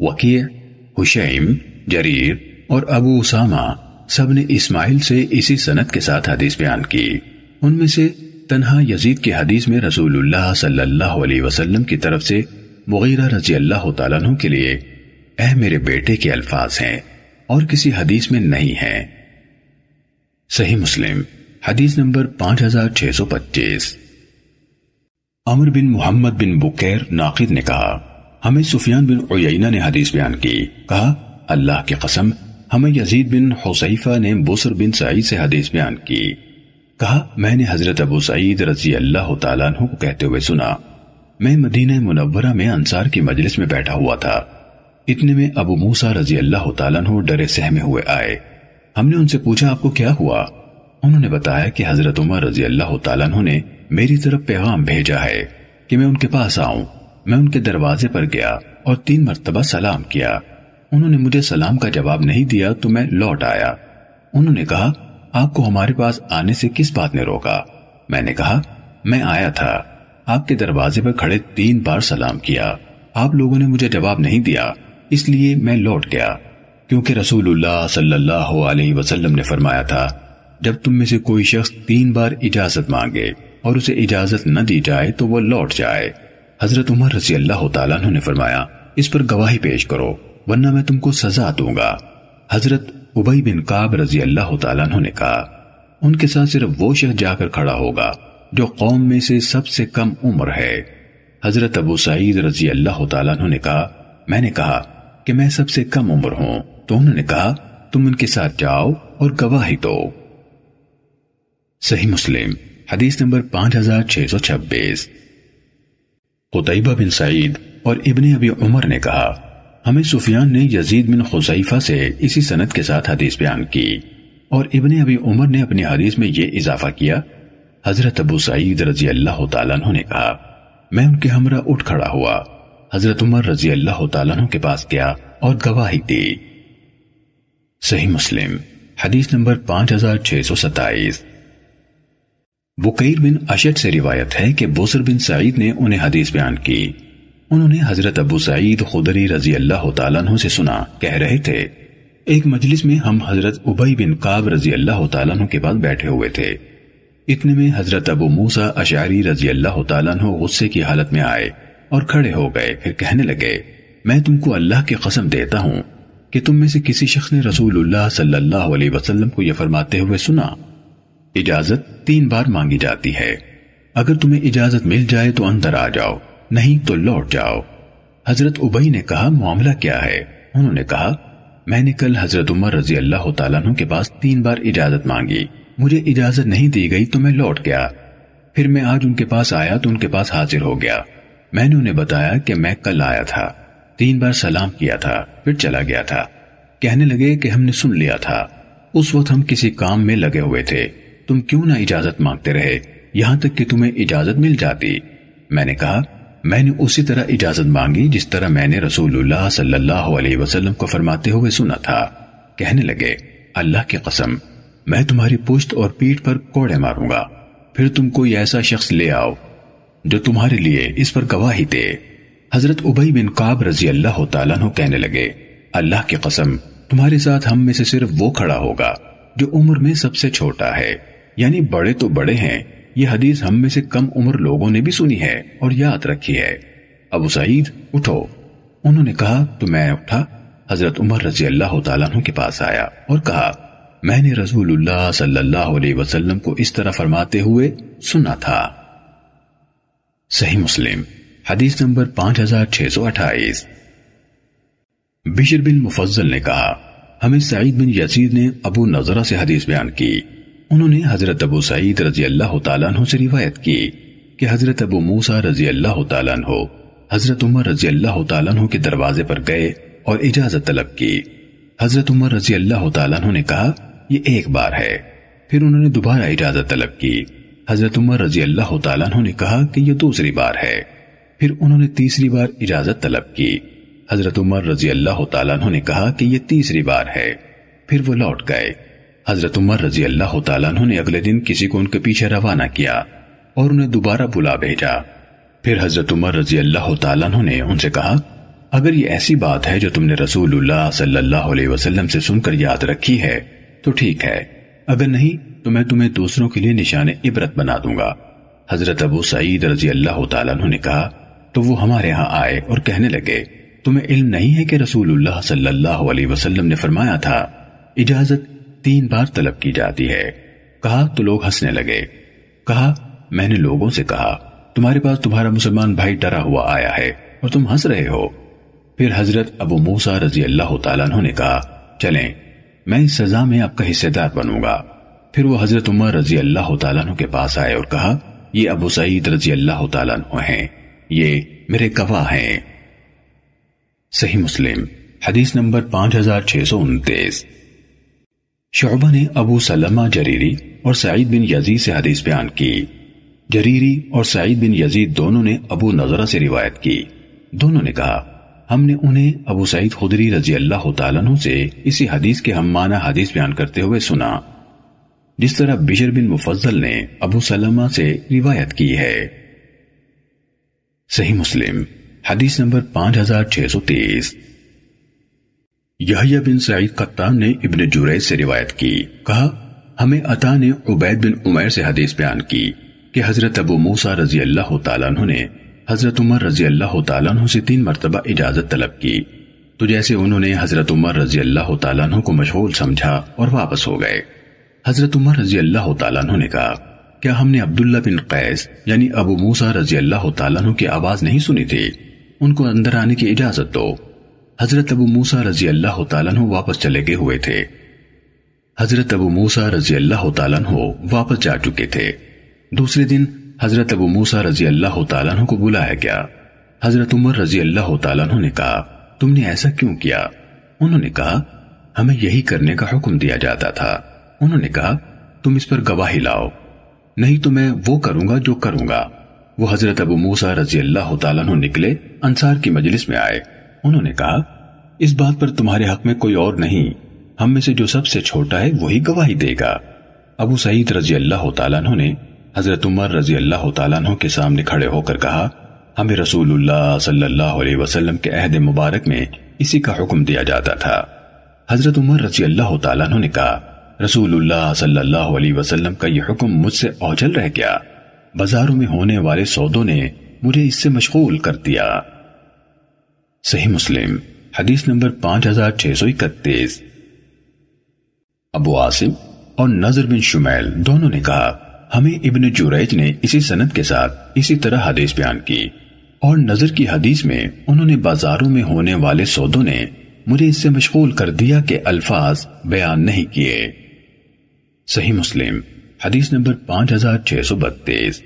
وکیع، حشیم، جریر اور ابو اسامہ سب نے اسماعیل سے اسی سند کے ساتھ حدیث بیان کی۔ ان میں سے تنہا یزید کی حدیث میں رسول اللہ صلی اللہ علیہ وسلم کی طرف سے مغیرہ رضی اللہ تعالیٰ عنہ کے لیے اے میرے بیٹے کے الفاظ ہیں اور کسی حدیث میں نہیں ہیں۔ صحیح مسلم حدیث نمبر 5625۔ عمر بن محمد بن بکیر ناقد نے کہا ہمیں سفیان بن عیینہ نے حدیث بیان کی، کہا اللہ کی قسم ہمیں یزید بن حسیفہ نے بصر بن سعید سے حدیث بیان کی، کہا میں نے حضرت ابو سعید رضی اللہ تعالیٰ عنہ کو کہتے ہوئے سنا میں مدینہ منورہ میں انصار کی مجلس میں بیٹھا ہوا تھا، اتنے میں ابو موسیٰ رضی اللہ تعالیٰ عنہ ڈرے سہمے ہوئے آئے۔ ہم نے ان سے پوچھا آپ کو کیا ہوا؟ انہوں نے بتایا کہ حضرت عمر رضی اللہ تعالیٰ عنہ نے میری طرف پیغام بھیجا ہے کہ میں ان کے پاس آؤں۔ میں ان کے دروازے پر گیا اور 3 مرتبہ سلام کیا، انہوں نے مجھے سلام کا جواب نہیں دیا تو میں لوٹ آیا۔ انہوں نے کہا آپ کو ہمارے پاس آنے سے کس بات نے روکا؟ میں نے کہا میں آیا تھا، آپ کے دروازے پر کھڑے 3 بار سلام کیا، آپ لوگوں نے مجھے جواب نہیں دیا، اس لیے میں لوٹ گیا، کیونکہ رسول اللہ صلی اللہ علیہ وسلم نے فرمایا تھا جب تم میں سے کوئی شخص 3 بار اجازت مانگے اور اسے اجازت نہ دی جائے تو وہ لوٹ جائے۔ حضرت عمر رضی اللہ تعالیٰ عنہ نے فرمایا اس پر گواہی پیش کرو ورنہ میں تم کو سزا دوں گا۔ حضرت ابی بن کعب رضی اللہ تعالیٰ عنہ نے کہا ان کے ساتھ صرف وہ شخص جا کر کھڑا ہوگا جو قوم میں سے سب سے کم عمر ہے۔ حضرت ابو سعید رضی اللہ تعالیٰ عنہ نے کہا میں نے کہا کہ میں سب سے کم عمر ہوں، تو انہوں نے کہا تم ان کے ساتھ جاؤ اور گواہی دو۔ صحیح مسلم حدیث نمبر 5626۔ قتیبہ بن سعید اور ابن ابی عمر نے کہا ہمیں سفیان نے یزید بن حذیفہ سے اسی سند کے ساتھ حدیث بیان کی، اور ابن ابی عمر نے اپنی حدیث میں یہ اضافہ کیا حضرت ابو سعید رضی اللہ تعالیٰ عنہ نے کہا میں ان کے ہمراہ اٹھ کھڑا ہوا حضرت عمر رضی اللہ تعالیٰ عنہ کے پاس گیا اور گواہی دی۔ صحیح مسلم حدیث نمبر 5627۔ بکیر بن اشد سے روایت ہے کہ بصر بن سعید نے انہیں حدیث بیان کی۔ انہوں نے حضرت ابو سعید خدری رضی اللہ تعالیٰ عنہ سے سنا، کہہ رہے تھے ایک مجلس میں ہم حضرت ابی بن کعب رضی اللہ تعالیٰ عنہ کے پاس بیٹھے ہوئے تھے۔ اتنے میں حضرت ابو موسیٰ اشعری رضی اللہ تعالیٰ عنہ غصے کی حالت میں آئے اور کھڑے ہو گئے، پھر کہنے لگے میں تم کو اللہ کی قسم دیتا ہوں کہ تم میں سے کسی شخص نے رسول اللہ صلی اللہ علیہ وسلم کو یہ فرماتے ہوئے سنا، اجازت 3 بار مانگی جاتی ہے، اگر تمہیں اجازت مل جائے تو اندر آ جاؤ، نہیں تو لوٹ جاؤ۔ حضرت ابی نے کہا معاملہ کیا ہے؟ انہوں نے کہا میں نے کل حضرت عمر رضی اللہ تعالیٰ عنہ کے پاس 3 بار اجازت مانگی، مجھے اجازت نہیں دی گئی تو میں لوٹ گیا، پھر میں آج ان کے پاس آیا تو ان کے پاس حاضر ہو گیا۔ میں نے انہیں بتایا کہ میں کل آیا تھا، 3 بار سلام کیا تھا، پھر چلا گیا تھا۔ کہنے لگے کہ ہم نے سن لیا تھا، اس وقت ہم کسی کام میں لگے ہوئے تھے، تم کیوں نہ اجازت مانگتے رہے یہاں تک کہ تمہیں اجازت مل جاتی؟ میں نے کہا میں نے اسی طرح اجازت مانگی جس طرح میں نے رسول اللہ صلی اللہ علیہ وسلم کو فرماتے ہوئے سنا تھا۔ کہنے لگے اللہ کی قسم میں تمہاری پشت اور پیٹھ پر کوڑے ماروں گا، پھر تم کوئی ایسا شخص لے آؤ جو تمہارے لیے اس پر گواہی دے۔ حضرت ابی بن کعب رضی اللہ تعالیٰ عنہ کہنے لگے اللہ کی قسم تمہارے ساتھ ہم میں سے صرف وہ کھڑا ہوگا جو عمر میں سب سے چھوٹا ہے، یعنی بڑے تو بڑے ہیں، یہ حدیث ہم میں سے کم عمر لوگوں نے بھی سنی ہے اور یاد رکھی ہے۔ ابو سعید اٹھو، انہوں نے کہا تو میں اٹھا، حضرت عمر رضی اللہ تعالیٰ عنہ کے پاس آیا اور کہا میں نے رسول اللہ صلی اللہ علیہ وسلم کو اس طرح فرماتے ہوئے سنا تھا۔ صحیح مسلم حدیث نمبر 5628۔ بشر بن مفضل نے کہا ہمیں سعید بن یزید نے ابو نضرہ سے حدیث بیان کی، انہوں نے حضرت ابو سعید رضی اللہ تعالیٰ عنہ سے روایت کی کہ حضرت ابو موسیٰ رضی اللہ تعالیٰ عنہ حضرت عمر رضی اللہ تعالیٰ عنہ کے دروازے پر گئے اور اجازت طلب کی۔ حضرت عمر رضی اللہ تعالیٰ عنہ نے کہا یہ 1 بار ہے، پھر انہوں نے دوبارہ اجازت طلب کی۔ حضرت عمر رضی اللہ تعالیٰ عنہ نے کہا کہ یہ 2ری بار ہے، پھر انہوں نے 3ری بار اجازت طلب کی۔ حضرت عمر رضی اللہ تعالیٰ عنہ نے کہا کہ یہ 3ری بار ہے، پھر وہ لوٹ گئے۔ حضرت عمر رضی اللہ تعالیٰ عنہ نے اگلے دن کسی کو ان کے پیچھے روانہ کیا اور انہیں دوبارہ بلا بھیجا۔ پھر حضرت عمر رضی اللہ تعالیٰ عنہ نے ان سے کہا اگر یہ ایسی بات ہے جو تم نے رسول اللہ صلی اللہ علیہ وسلم سے سن کر یاد رکھی ہے تو ٹھیک ہے، اگر نہیں تو میں تمہیں دوسروں کے لیے نشان عبرت بنا دوں گا۔ حضرت ابو سعید رضی اللہ تعالیٰ عنہ نے کہا تو وہ ہمارے ہاں آئے اور کہنے لگے تمہیں علم نہیں ہے کہ رسول اللہ صلی اللہ علیہ وسلم نے فرمایا تھا اجازت 3 بار طلب کی جاتی ہے؟ کہا تو لوگ ہنسنے لگے۔ کہا میں نے لوگوں سے کہا تمہارے پاس تمہارا مسلمان بھائی ڈرا ہوا آیا ہے اور تم ہنس رہے ہو۔ پھر حضرت ابو موسیٰ رضی اللہ تعالیٰ عنہ نے کہا چلیں میں اس سزا میں آپ کا حصہ دار بنوں گا۔ پھر وہ حضرت عمر رضی اللہ تعالیٰ عنہ کے پاس آئے اور کہا یہ ابو سعید رضی اللہ تعالیٰ عنہ ہیں، یہ میرے گواہ ہیں۔ صحیح مسلم حدیث نمبر 5629۔ شعبہ نے ابو سلمہ جریری اور سعید بن یزید سے حدیث بیان کی۔ جریری اور سعید بن یزید دونوں نے ابو نضرہ سے روایت کی، دونوں نے کہا ہم نے انہیں ابو سعید خدری رضی اللہ تعالیٰ عنہ سے اسی حدیث کے ہم معنی حدیث بیان کرتے ہوئے سنا جس طرح بشر بن مفضل نے ابو سلمہ سے روایت کی ہے۔ صحیح مسلم حدیث نمبر 5630۔ یحییٰ بن سعید قطان نے ابن جریج سے روایت کی، کہا ہمیں عطا نے عبید بن عمیر سے حدیث بیان کی کہ حضرت ابو موسیٰ رضی اللہ تعالیٰ عنہ نے حضرت عمر رضی اللہ تعالیٰ عنہ سے 3 مرتبہ اجازت طلب کی، تو جیسے انہوں نے حضرت عمر رضی اللہ تعالیٰ عنہ کو مشغول سمجھا اور واپس ہو گئے۔ حضرت عمر رضی اللہ تعالیٰ عنہ نے کہا کیا ہم نے عبداللہ بن قیس یعنی ابو موسیٰ رضی اللہ تعالیٰ عنہ کی آواز نہیں سنی تھی؟ ان کو اندر آنے کی اجازت دو۔ حضرت ابو موسیٰ رضی اللہ تعالیٰ عنہ واپس چلے گئے ہوئے تھے۔ حضرت ابو موسیٰ رضی اللہ تعالیٰ عنہ واپس جا چکے تھے۔ دوسرے دن حضرت ابو موسیٰ رضی اللہ تعالیٰ عنہ کو بلایا گیا۔ حضرت عمر رضی اللہ تعالیٰ عنہ نے کہا تم نے ایسا کیوں کیا؟ انہوں نے کہا ہمیں یہی کرنے کا حکم دیا جاتا تھا۔ انہوں نے کہا تم اس پر گواہی لاؤ، نہیں تو میں وہ کروں گا جو کروں گا۔ وہ حضرت ابو موسیٰ رضی اللہ تعالیٰ عنہ نکلے، انصار کی مجلس میں آئے۔ انہوں نے کہا، اس بات پر تمہارے حق میں کوئی اور نہیں، ہم میں سے جو سب سے چھوٹا ہے وہی گواہی دے گا۔ ابو سعید رضی اللہ تعالیٰ عنہ نے حضرت عمر رضی اللہ تعالیٰ عنہ کے سامنے کھڑے ہو کر کہا، ہمیں رسول اللہ صلی اللہ علیہ وسلم کے عہد مبارک میں اسی کا حکم دیا جاتا تھا۔ حضرت عمر رضی اللہ تعالیٰ عنہ نے کہا، رسول اللہ صلی اللہ علیہ وسلم کا یہ حکم مجھ سے اوجھل رہ گیا، بازاروں میں ہونے والے سودوں نے مجھے اس سے مشغول کر دیا۔ صحیح مسلم حدیث نمبر 5631۔ ابو عاصم اور نضر بن شمیل دونوں نے کہا، ہمیں ابن جریج نے اسی سند کے ساتھ اسی طرح حدیث بیان کی، اور نضر کی حدیث میں انہوں نے بازاروں میں ہونے والے سودوں نے مجھے اس سے مشغول کر دیا کہ الفاظ بیان نہیں کیے۔ صحیح مسلم حدیث نمبر 5632۔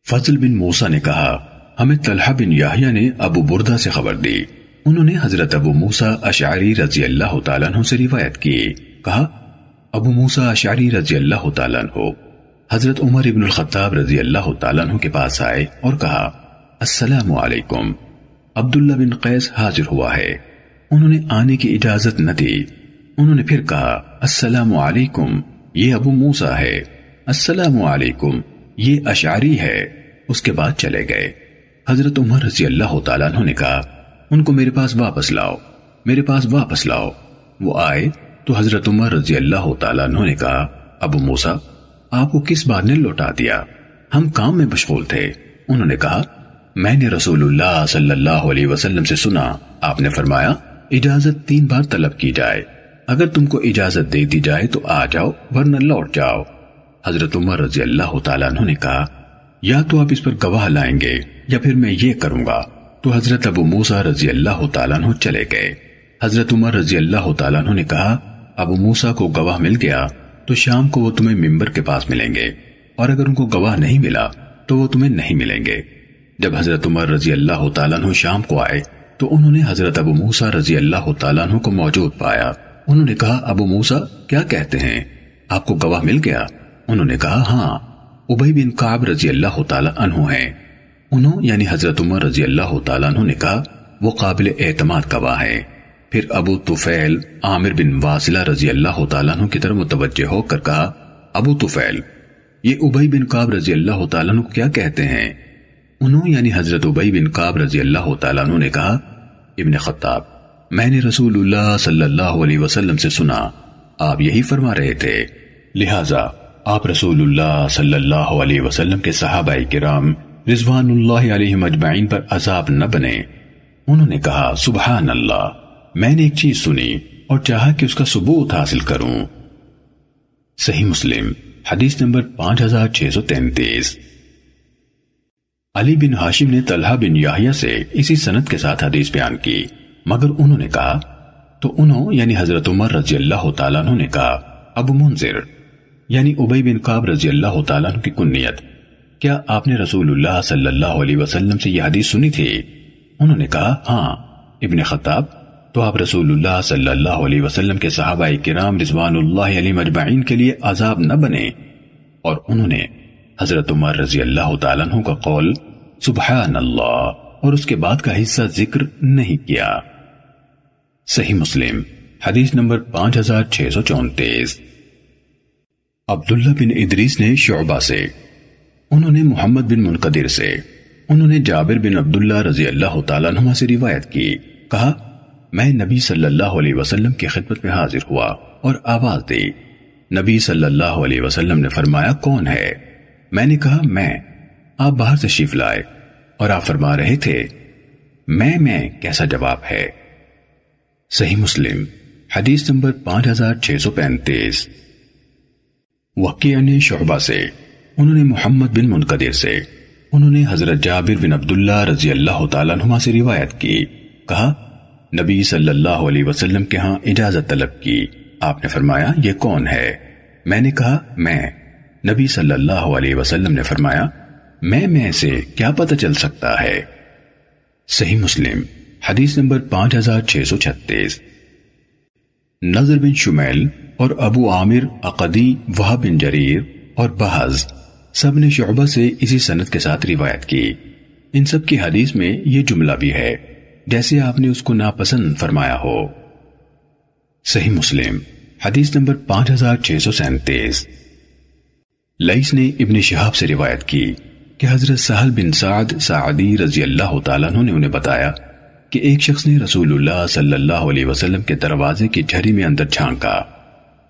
فضل بن موسیٰ نے کہا، ہمیں طلحہ بن یحییٰ نے ابو بردہ سے خبر دی، انہوں نے حضرت ابو موسیٰ اشعری رضی اللہ تعالیٰ عنہ سے روایت کی، کہا ابو موسیٰ اشعری رضی اللہ تعالیٰ عنہ حضرت عمر ابن الخطاب رضی اللہ تعالیٰ عنہ کے پاس آئے اور کہا، السلام علیکم، عبداللہ بن قیس حاضر ہوا ہے۔ انہوں نے آنے کی اجازت نہ دی۔ انہوں نے پھر کہا، السلام علیکم، یہ ابو موسیٰ ہے، السلام علیکم، یہ اشعری ہے۔ اس کے بعد چلے گئے۔ حضرت عمر رضی اللہ تعالیٰ عنہ نے کہا، ان کو میرے پاس واپس لاؤ، میرے پاس واپس لاؤ۔ وہ آئے تو حضرت عمر رضی اللہ تعالیٰ عنہ نے کہا، ابو موسیٰ، آپ کو کس بات نے لوٹا دیا؟ ہم کام میں مشغول تھے۔ انہوں نے کہا، میں نے رسول اللہ صلی اللہ علیہ وسلم سے سنا، آپ نے فرمایا اجازت 3 بار طلب کی جائے، اگر تم کو اجازت دے دی جائے تو آ جاؤ ورنہ لوٹ جاؤ۔ حضرت عمر رضی اللہ تعالیٰ عنہ نے کہا، یا تو آپ اس پر گواہ لائیں گے یا پھر میں یہ کروں گا۔ تو حضرت ابو موسیٰ رضی اللہ تعالیٰ عنہ چلے گئے۔ حضرت عمر رضی اللہ تعالیٰ عنہ نے کہا، ابو موسیٰ کو گواہ مل گیا تو شام کو وہ تمہیں ممبر کے پاس ملیں گے، اور اگر ان کو گواہ نہیں ملا تو وہ تمہیں نہیں ملیں گے۔ جب حضرت عمر رضی اللہ تعالیٰ عنہ شام کو آئے تو انہوں نے حضرت ابو موسیٰ رضی اللہ تعالیٰ عنہ کو موجود پایا۔ انہوں نے کہا، ابو موسیٰ کیا کہتے ہیں، آپ کو گواہ مل گیا؟ انہوں نے کہا، ہاں، ابی بن کعب رضی اللہ تعالیٰ عنہ ہیں۔ انہوں یعنی حضرت عمر رضی اللہ تعالیٰ عنہ نے کہا، وہ قابل اعتماد گواہ ہے۔ پھر ابو طفیل عامر بن واصلہ رضی اللہ تعالیٰ عنہ کی طرف متوجہ ہو کر کہا، ابو طفیل، یہ ابی بن کعب رضی اللہ تعالیٰ عنہ کیا کہتے ہیں؟ انہوں یعنی حضرت ابی بن کعب رضی اللہ تعالیٰ عنہ نے کہا، ابن خطاب، میں نے رسول اللہ صلی اللہ علیہ وسلم سے سنا، آپ یہی فرما رہے تھے، لہٰذا آپ رسول اللہ صلی اللہ علیہ وسلم کے صحابہ کرام رضوان اللہ علیہم اجمعین پر عذاب نہ بنے۔ انہوں نے کہا، سبحان اللہ، میں نے ایک چیز سنی اور چاہا کہ اس کا ثبوت حاصل کروں۔ صحیح مسلم حدیث نمبر 5633۔ علی بن ہاشم نے طلحہ بن یحییٰ سے اسی سند کے ساتھ حدیث بیان کی، مگر انہوں نے کہا، تو انہوں یعنی حضرت عمر رضی اللہ تعالیٰ عنہ نے کہا، ابو منذر یعنی ابی بن کعب رضی اللہ تعالیٰ عنہ کی کنیت، کیا آپ نے رسول اللہ صلی اللہ علیہ وسلم سے یہ حدیث سنی تھی؟ انہوں نے کہا، ہاں۔ ابن خطاب، تو آپ رسول اللہ صلی اللہ علیہ وسلم کے صحابہ کرام رضوان اللہ علیہم اجمعین کے لیے عذاب نہ بنے۔ اور انہوں نے حضرت عمر رضی اللہ تعالیٰ عنہ کا قول سبحان اللہ اور اس کے بعد کا حصہ ذکر نہیں کیا۔ صحیح مسلم حدیث نمبر 5634۔ عبداللہ بن ادریس نے شعبہ سے، انہوں نے محمد بن منقدر سے، انہوں نے جابر بن عبداللہ رضی اللہ تعالیٰ عنہ سے روایت کی، کہا، میں نبی صلی اللہ علیہ وسلم کی خدمت میں حاضر ہوا اور آواز دی۔ نبی صلی اللہ علیہ وسلم نے فرمایا، کون ہے؟ میں نے کہا، میں۔ آپ باہر سے تشریف لائے اور آپ فرما رہے تھے، میں کیسا جواب ہے؟ صحیح مسلم حدیث نمبر 5635۔ وقیع نے شعبہ سے، انہوں نے محمد بن منقدر سے، انہوں نے حضرت جابر بن عبداللہ رضی اللہ تعالیٰ عنہ سے روایت کی، کہا، نبی صلی اللہ علیہ وسلم کے ہاں اجازت طلب کی، آپ نے فرمایا، یہ کون ہے؟ میں نے کہا، میں۔ نبی صلی اللہ علیہ وسلم نے فرمایا، میں سے کیا پتہ چل سکتا ہے؟ صحیح مسلم حدیث نمبر 5636۔ نضر بن شمیل اور ابو عامر عقدی، وہب بن جریر اور بحز سب نے شعبہ سے اسی سند کے ساتھ روایت کی۔ ان سب کی حدیث میں یہ جملہ بھی ہے جیسے آپ نے اس کو ناپسند فرمایا ہو۔ صحیح مسلم حدیث نمبر 5637۔ لیث نے ابن شہاب سے روایت کی کہ حضرت سہل بن سعد ساعدی رضی اللہ تعالیٰ عنہ نے انہیں بتایا کہ ایک شخص نے رسول اللہ صلی اللہ علیہ وسلم کے دروازے کی جھری میں اندر جھانکا۔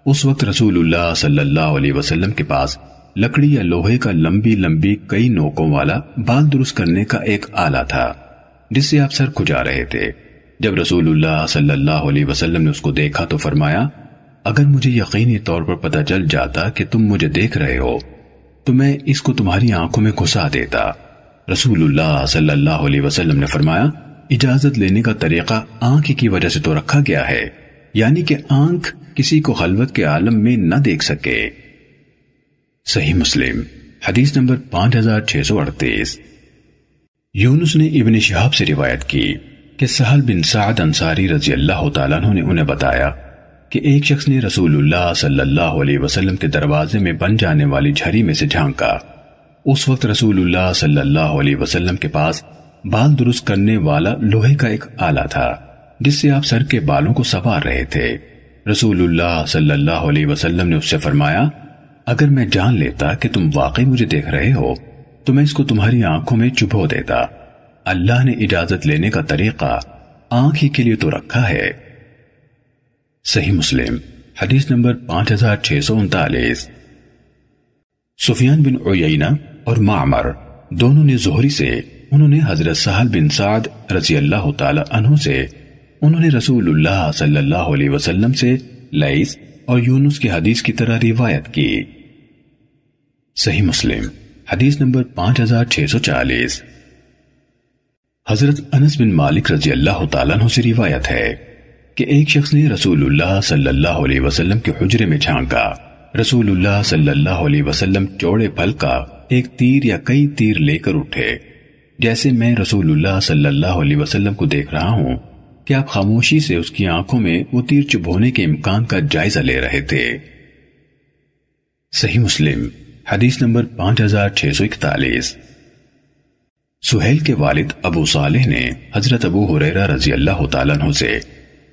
اس وقت رسول اللہ صلی اللہ علیہ وسلم کے پاس لکڑی یا لوہے کا لمبی لمبی کئی نوکوں والا بال درست کرنے کا ایک آلہ تھا جس سے آپ سر کھجا رہے تھے۔ جب رسول اللہ صلی اللہ علیہ وسلم نے اس کو دیکھا تو فرمایا، اگر مجھے یقینی طور پر پتہ چل جاتا کہ تم مجھے دیکھ رہے ہو تو میں اس کو تمہاری آنکھوں میں گھسا دیتا۔ رسول اللہ صلی اللہ علیہ وسلم نے فرمایا، اجازت لینے کا طریقہ آنکھ کی وجہ سے تو رکھا گیا ہے، یعنی کہ آنکھ کسی کو خلوت کے عالم میں نہ دیکھ سکے۔ صحیح مسلم حدیث نمبر 5638۔ یونس نے ابن شہاب سے روایت کی کہ سہل بن سعد انصاری رضی اللہ تعالیٰ عنہ نے انہیں بتایا کہ ایک شخص نے رسول اللہ صلی اللہ علیہ وسلم کے دروازے میں بن جانے والی جھری میں سے جھانکا۔ اس وقت رسول اللہ صلی اللہ علیہ وسلم کے پاس بال درست کرنے والا لوہے کا ایک آلہ تھا جس سے آپ سر کے بالوں کو سنوار رہے تھے۔ رسول اللہ صلی اللہ علیہ وسلم نے اس سے فرمایا، اگر میں جان لیتا کہ تم واقعی مجھے دیکھ رہے ہو تو میں اس کو تمہاری آنکھوں میں چبھو دیتا۔ اللہ نے اجازت لینے کا طریقہ آنکھ ہی کے لیے تو رکھا ہے۔ صحیح مسلم حدیث نمبر 5639۔ سفیان بن عیینہ اور معمر دونوں نے زہری سے، انہوں نے حضرت سہل بن سعد رضی اللہ تعالی عنہ سے، انہوں نے رسول اللہ صلی اللہ علیہ وسلم سے لیث اور یونس کی حدیث کی طرح روایت کی۔ صحیح مسلم حدیث نمبر 5640۔ حضرت انس بن مالک رضی اللہ تعالیٰ عنہ سے روایت ہے کہ ایک شخص نے رسول اللہ صلی اللہ علیہ وسلم کے حجرے میں جھانکا۔ رسول اللہ صلی اللہ علیہ وسلم چوڑے پھل کا ایک تیر یا کئی تیر لے کر اٹھے، جیسے میں رسول اللہ صلی اللہ علیہ وسلم کو دیکھ رہا ہوں کہ آپ خاموشی سے اس کی آنکھوں میں وہ تیر چبھونے کے امکان کا جائزہ لے رہے تھے۔ صحیح مسلم حدیث نمبر 5641۔ سہیل کے والد ابو صالح نے حضرت ابو ہریرہ رضی اللہ تعالیٰ عنہ سے،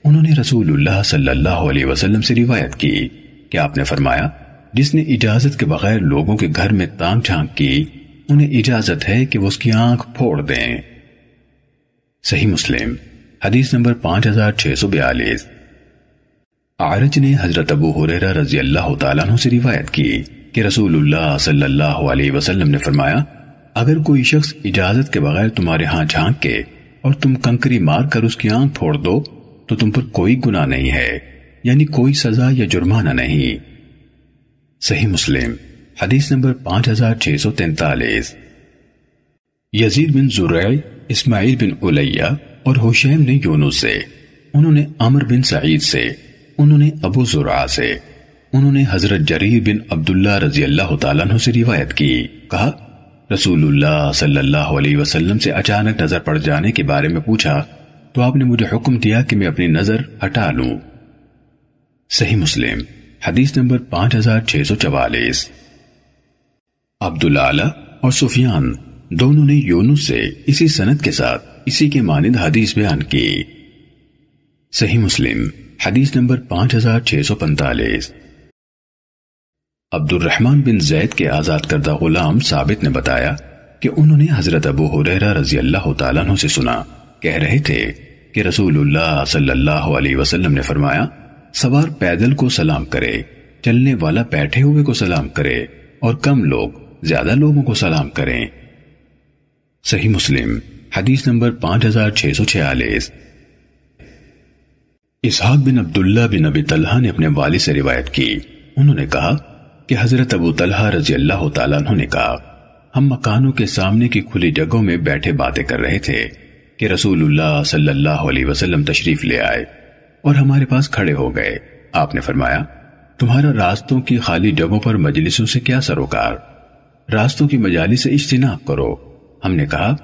انہوں نے رسول اللہ صلی اللہ علیہ وسلم سے روایت کی کہ آپ نے فرمایا، جس نے اجازت کے بغیر لوگوں کے گھر میں تانگ جھانک کی، انہیں اجازت ہے کہ وہ اس کی آنکھ پھوڑ دیں۔ صحیح مسلم حدیث نمبر 5642۔ اعرج نے حضرت ابو ہریرہ رضی اللہ تعالیٰ عنہ سے روایت کی کہ رسول اللہ صلی اللہ علیہ وسلم نے فرمایا، اگر کوئی شخص اجازت کے بغیر تمہارے ہاں جھانک کے اور تم کنکری مار کر اس کی آنکھ پھوڑ دو تو تم پر کوئی گناہ نہیں ہے، یعنی کوئی سزا یا جرمانہ نہیں۔ صحیح مسلم حدیث نمبر 5643۔ یزید بن زرع، اسماعیل بن علیہ اور حشیم نے یونس سے، انہوں نے عمر بن سعید سے، انہوں نے ابو زرع سے، انہوں نے حضرت جریر بن عبداللہ رضی اللہ تعالیٰ عنہ سے روایت کی، کہا رسول اللہ صلی اللہ علیہ وسلم سے اچانک نظر پڑ جانے کے بارے میں پوچھا تو آپ نے مجھے حکم دیا کہ میں اپنی نظر ہٹا لوں۔ صحیح مسلم حدیث نمبر 5644۔ عبدالعالی اور سفیان دونوں نے یونس سے اسی سند کے ساتھ اسی کے مانند حدیث بیان کی۔ صحیح مسلم حدیث نمبر 5645۔ عبد الرحمن بن زید کے آزاد کردہ غلام ثابت نے بتایا کہ انہوں نے حضرت ابو ہریرہ رضی اللہ تعالیٰ عنہ سے سنا، کہہ رہے تھے کہ رسول اللہ صلی اللہ علیہ وسلم نے فرمایا، سوار پیدل کو سلام کرے، چلنے والا بیٹھے ہوئے کو سلام کرے، اور کم لوگ زیادہ لوگوں کو سلام کریں۔ صحیح مسلم حدیث نمبر 5646۔ اسحاق بن عبداللہ بن ابی طلحہ نے اپنے والد سے روایت کی، انہوں نے کہا کہ حضرت ابو طلحہ رضی اللہ تعالیٰ عنہ نے کہا، ہم مکانوں کے سامنے کی کھلی جگہوں میں بیٹھے باتیں کر رہے تھے کہ رسول اللہ صلی اللہ علیہ وسلم تشریف لے آئے اور ہمارے پاس کھڑے ہو گئے۔ آپ نے فرمایا، تمہارا راستوں کی خالی جگہوں پر مجلسوں سے کیا سروکار؟ راستوں کی مجالس سے اجتناب کرو۔ ہم نے کہا،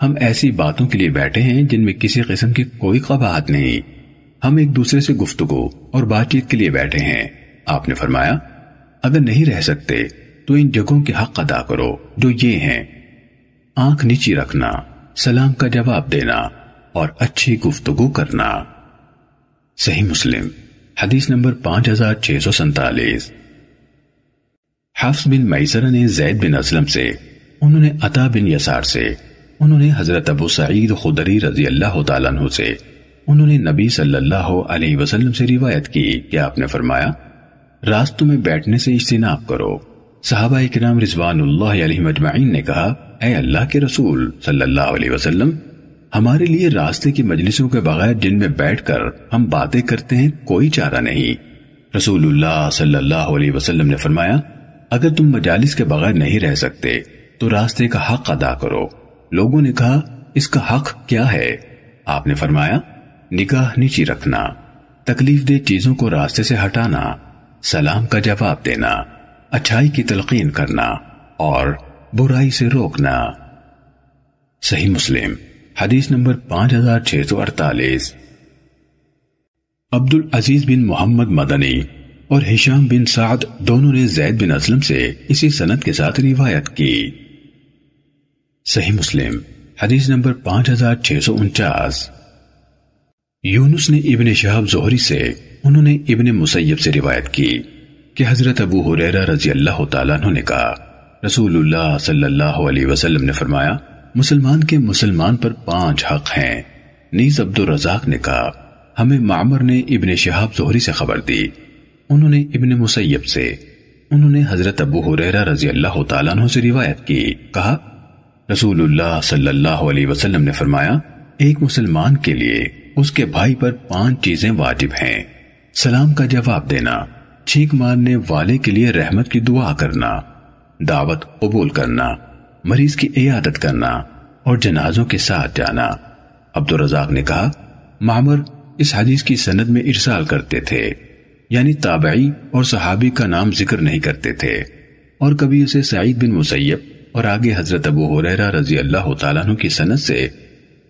ہم ایسی باتوں کے لیے بیٹھے ہیں جن میں کسی قسم کی کوئی قباحت نہیں، ہم ایک دوسرے سے گفتگو اور بات چیت کے لیے بیٹھے ہیں۔ آپ نے فرمایا، اگر نہیں رہ سکتے تو ان جگہوں کے حق ادا کرو جو یہ ہیں: آنکھ نیچی رکھنا، سلام کا جواب دینا اور اچھی گفتگو کرنا۔ صحیح مسلم حدیث نمبر 5647۔ حفص بن میسرہ نے زید بن اسلم سے، انہوں نے عطا بن یسار سے، انہوں نے حضرت ابو سعید خدری رضی اللہ تعالیٰ عنہ سے، انہوں نے نبی صلی اللہ علیہ وسلم سے روایت کی کہ آپ نے فرمایا: راستوں میں بیٹھنے سے اجتناب کرو۔ صحابہ کرام رضوان اللہ علیہم اجمعین نے کہا: اے اللہ کے رسول صلی اللہ علیہ وسلم، ہمارے لیے راستے کی مجلسوں کے بغیر جن میں بیٹھ کر ہم باتیں کرتے ہیں کوئی چارہ نہیں۔ رسول اللہ صلی اللہ علیہ وسلم نے فرمایا: اگر تم مجالس کے بغیر نہیں رہ سکتے تو راستے کا حق ادا کرو۔ لوگوں نے کہا: اس کا حق کیا ہے؟ آپ نے فرمایا: نگاہ نیچی رکھنا، تکلیف دہ چیزوں کو راستے سے ہٹانا، سلام کا جواب دینا، اچھائی کی تلقین کرنا اور برائی سے روکنا۔ صحیح مسلم حدیث نمبر 5648۔ عبد العزیز بن محمد مدنی اور ہشام بن سعد دونوں نے زید بن اسلم سے اسی سند کے ساتھ روایت کی۔ صحیح مسلم حدیث نمبر 5649۔ یونس نے ابن شہاب زہری سے، انہوں نے ابن مسیب سے روایت کی کہ حضرت ابو ہریرہ رضی اللہ تعالیٰ عنہ نے کہا: رسول اللہ صلی اللہ علیہ وسلم نے فرمایا: مسلمان کے مسلمان پر 5 حق ہیں۔ نیز عبد الرزاق نے کہا: ہمیں معمر نے ابن شہاب زہری سے خبر دی، انہوں نے ابن مسیب سے، انہوں نے حضرت ابو ہریرہ رضی اللہ تعالیٰ عنہ سے روایت کی، کہا: رسول اللہ صلی اللہ علیہ وسلم نے فرمایا: ایک مسلمان کے لیے اس کے بھائی پر 5 چیزیں واجب ہیں: سلام کا جواب دینا، چھینک مارنے والے کے لیے رحمت کی دعا کرنا، دعوت قبول کرنا، مریض کی عیادت کرنا اور جنازوں کے ساتھ جانا۔ عبد الرزاق نے کہا: معمر اس حدیث کی سند میں ارسال کرتے تھے، یعنی تابعی اور صحابی کا نام ذکر نہیں کرتے تھے، اور کبھی اسے سعید بن مسیب اور آگے حضرت ابو ہریرہ رضی اللہ تعالیٰ عنہ کی سند سے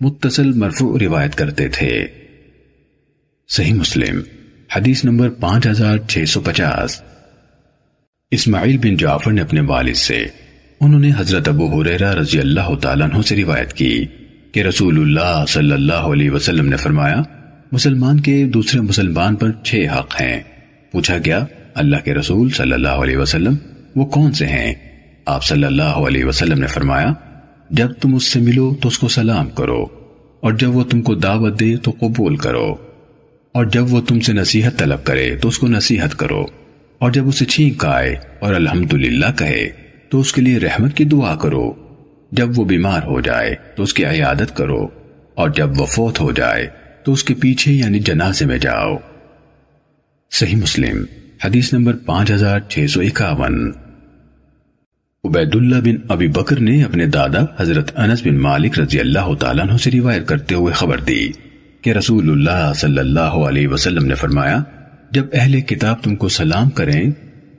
متصل مرفوع روایت کرتے تھے۔ صحیح مسلم حدیث نمبر 5650۔ اسماعیل بن جعفر نے اپنے والد سے، انہوں نے حضرت ابو ہریرہ رضی اللہ تعالیٰ عنہ سے روایت کی کہ رسول اللہ صلی اللہ علیہ وسلم نے فرمایا: مسلمان کے دوسرے مسلمان پر 6 حق ہیں۔ پوچھا گیا: اللہ کے رسول صلی اللہ علیہ وسلم وہ کون سے ہیں؟ آپ صلی اللہ علیہ وسلم نے فرمایا: جب تم اس سے ملو تو اس کو سلام کرو، اور جب وہ تم کو دعوت دے تو قبول کرو، اور جب وہ تم سے نصیحت طلب کرے تو اس کو نصیحت کرو، اور جب اسے چھینک آئے اور الحمدللہ کہے تو اس کے لیے رحمت کی دعا کرو، جب وہ بیمار ہو جائے تو اس کی عیادت کرو، اور جب وہ فوت ہو جائے تو اس کے پیچھے یعنی جنازے میں جاؤ۔ صحیح مسلم حدیث نمبر 5651۔ عبید اللہ بن ابی بکر نے اپنے دادا حضرت انس بن مالک رضی اللہ تعالیٰ عنہ سے روایت کرتے ہوئے خبر دی کہ رسول اللہ صلی اللہ علیہ وسلم نے فرمایا: جب اہل کتاب تم کو سلام کریں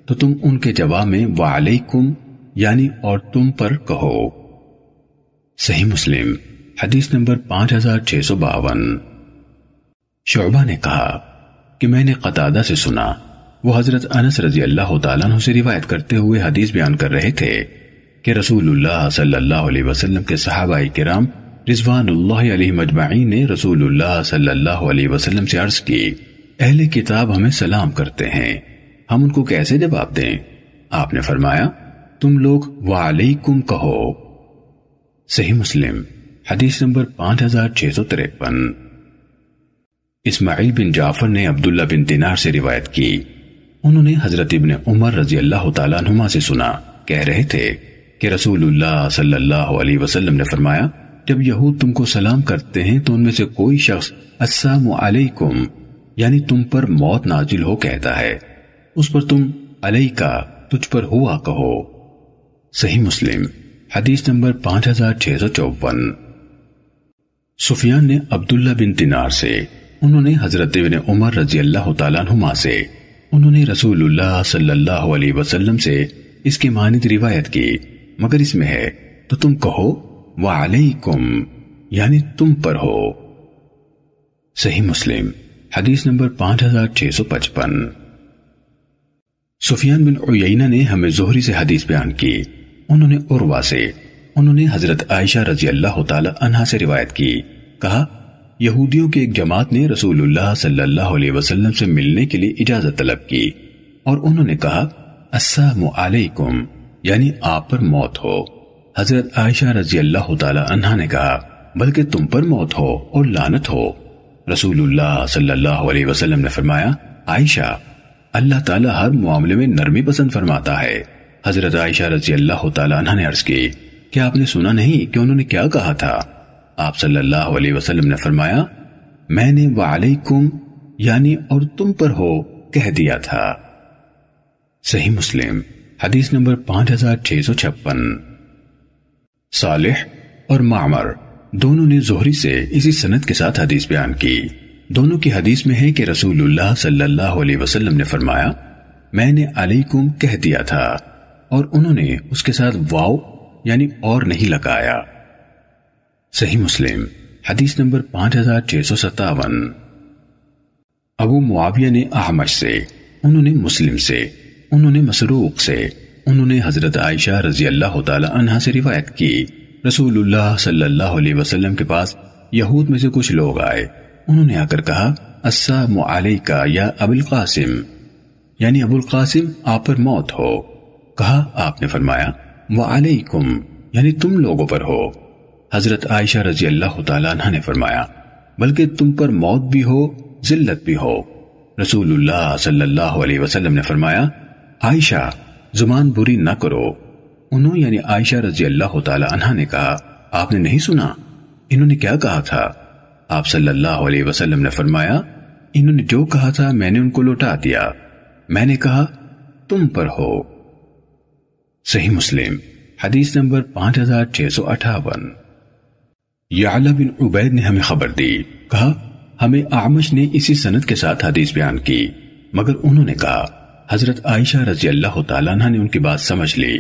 تو تم ان کے جواب میں وعلیکم یعنی اور تم پر کہو۔ صحیح مسلم حدیث نمبر 5652۔ شعبہ نے کہا کہ میں نے قتادہ سے سنا، وہ حضرت انس رضی اللہ تعالیٰ عنہ سے روایت کرتے ہوئے حدیث بیان کر رہے تھے کہ رسول اللہ صلی اللہ علیہ وسلم کے صحابہ کرام رضوان اللہ علیہ مجمعین نے رسول اللہ صلی اللہ علیہ وسلم سے عرض کی: اہل کتاب ہمیں سلام کرتے ہیں، ہم ان کو کیسے جواب دیں؟ آپ نے فرمایا: تم لوگ وعلیکم کہو۔ صحیح مسلم حدیث نمبر 5653۔ اسماعیل بن جعفر نے عبداللہ بن دینار سے روایت کی، انہوں نے حضرت ابن عمر رضی اللہ تعالیٰ عنہما سے سنا، کہہ رہے تھے کہ رسول اللہ صلی اللہ علیہ وسلم نے فرمایا: جب یہود تم کو سلام کرتے ہیں تو ان میں سے کوئی شخص السلام علیکم یعنی تم پر موت نازل ہو کہتا ہے، اس پر تم علیکا تجھ پر ہوا کہو۔ صحیح مسلم حدیث نمبر 5654۔ سفیان نے عبداللہ بن دینار سے، انہوں نے حضرت ابن عمر رضی اللہ تعالیٰ عنہما سے، انہوں نے رسول اللہ صلی اللہ علیہ وسلم سے اس کی مانند روایت کی، مگر اس میں ہے تو تم کہو وعلیکم یعنی تم پر ہو۔ صحیح مسلم حدیث نمبر 5655۔ سفیان بن عیینہ نے ہمیں زہری سے حدیث بیان کی، انہوں نے عروہ سے، انہوں نے حضرت عائشہ رضی اللہ تعالی عنہا سے روایت کی، کہا یہودیوں کی ایک جماعت نے رسول اللہ صلی اللہ علیہ وسلم سے ملنے کے لیے اجازت طلب کی اور انہوں نے کہا السلام علیکم، یعنی آپ پر موت ہو۔ حضرت عائشہ رضی اللہ تعالی عنہا نے کہا بلکہ تم پر موت ہو اور لعنت ہو۔ رسول اللہ صلی اللہ علیہ وسلم نے فرمایا عائشہ، اللہ تعالیٰ ہر معاملے میں نرمی پسند فرماتا ہے۔ حضرت عائشہ رضی اللہ تعالی عنہا نے عرض کی کیا آپ نے سنا نہیں کہ انہوں نے کیا کہا تھا؟ آپ صلی اللہ علیہ وسلم نے فرمایا میں نے وعلیکم یعنی اور تم پر ہو کہہ دیا تھا۔ صحیح مسلم حدیث نمبر 5656۔ صالح اور معمر دونوں نے زہری سے اسی سند کے ساتھ حدیث بیان کی۔ دونوں کی حدیث میں ہے کہ رسول اللہ صلی اللہ علیہ وسلم نے فرمایا میں نے علیکم کہہ دیا تھا، اور انہوں نے اس کے ساتھ واو یعنی اور نہیں لگایا۔ صحیح مسلم حدیث نمبر 5657۔ ابو معاویہ نے احمش سے، انہوں نے مسلم سے، انہوں نے مسروق سے، انہوں نے حضرت عائشہ رضی اللہ تعالی عنہا سے روایت کی رسول اللہ صلی اللہ علیہ وسلم کے پاس یہود میں سے کچھ لوگ آئے، انہوں نے آ کر کہا السلام علیکہ یا ابو القاسم، یعنی ابو القاسم آپ پر موت ہو۔ کہا آپ نے فرمایا وعلیکم یعنی تم لوگوں پر ہو۔ حضرت عائشہ رضی اللہ تعالیٰ عنہ نے فرمایا بلکہ تم پر موت بھی ہو ذلت بھی ہو۔ رسول اللہ صلی اللہ علیہ وسلم نے فرمایا عائشہ زبان بری نہ کرو۔ انہوں یعنی عائشہ رضی اللہ تعالیٰ عنہ نے کہا آپ نے نہیں سنا انہوں نے کیا کہا تھا؟ آپ صلی اللہ علیہ وسلم نے فرمایا انہوں نے جو کہا تھا میں نے ان کو لوٹا دیا، میں نے کہا تم پر ہو۔ صحیح مسلم حدیث نمبر 5658۔ یعلا بن عبید نے ہمیں خبر دی، کہا ہمیں اعمش نے اسی سند کے ساتھ حدیث بیان کی، مگر انہوں نے کہا حضرت عائشہ رضی اللہ تعالیٰ عنہ نے ان کی بات سمجھ لی،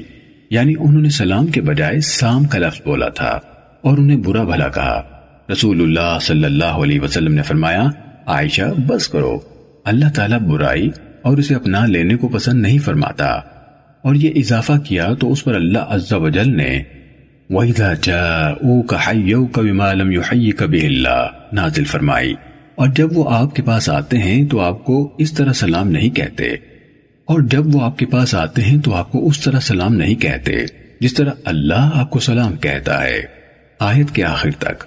یعنی انہوں نے سلام کے بجائے سام کا لفظ بولا تھا اور انہیں برا بھلا کہا۔ رسول اللہ صلی اللہ علیہ وسلم نے فرمایا عائشہ بس کرو، اللہ تعالیٰ برائی اور اسے اپنا لینے کو پسند نہیں فرماتا، اور یہ اضافہ کیا تو اس پر اللہ عز و جل نے وَإِذَا جَاءُوكَ حَيَّوْكَ بِمَا لَمْ يُحَيِّكَ بِهِ اللَّهُ نازل فرمائی، اور جب وہ آپ کے پاس آتے ہیں تو آپ کو اس طرح سلام نہیں کہتے، اور جب وہ آپ کے پاس آتے ہیں تو آپ کو اس طرح سلام نہیں کہتے جس طرح اللہ آپ کو سلام کہتا ہے، آیت کے آخر تک۔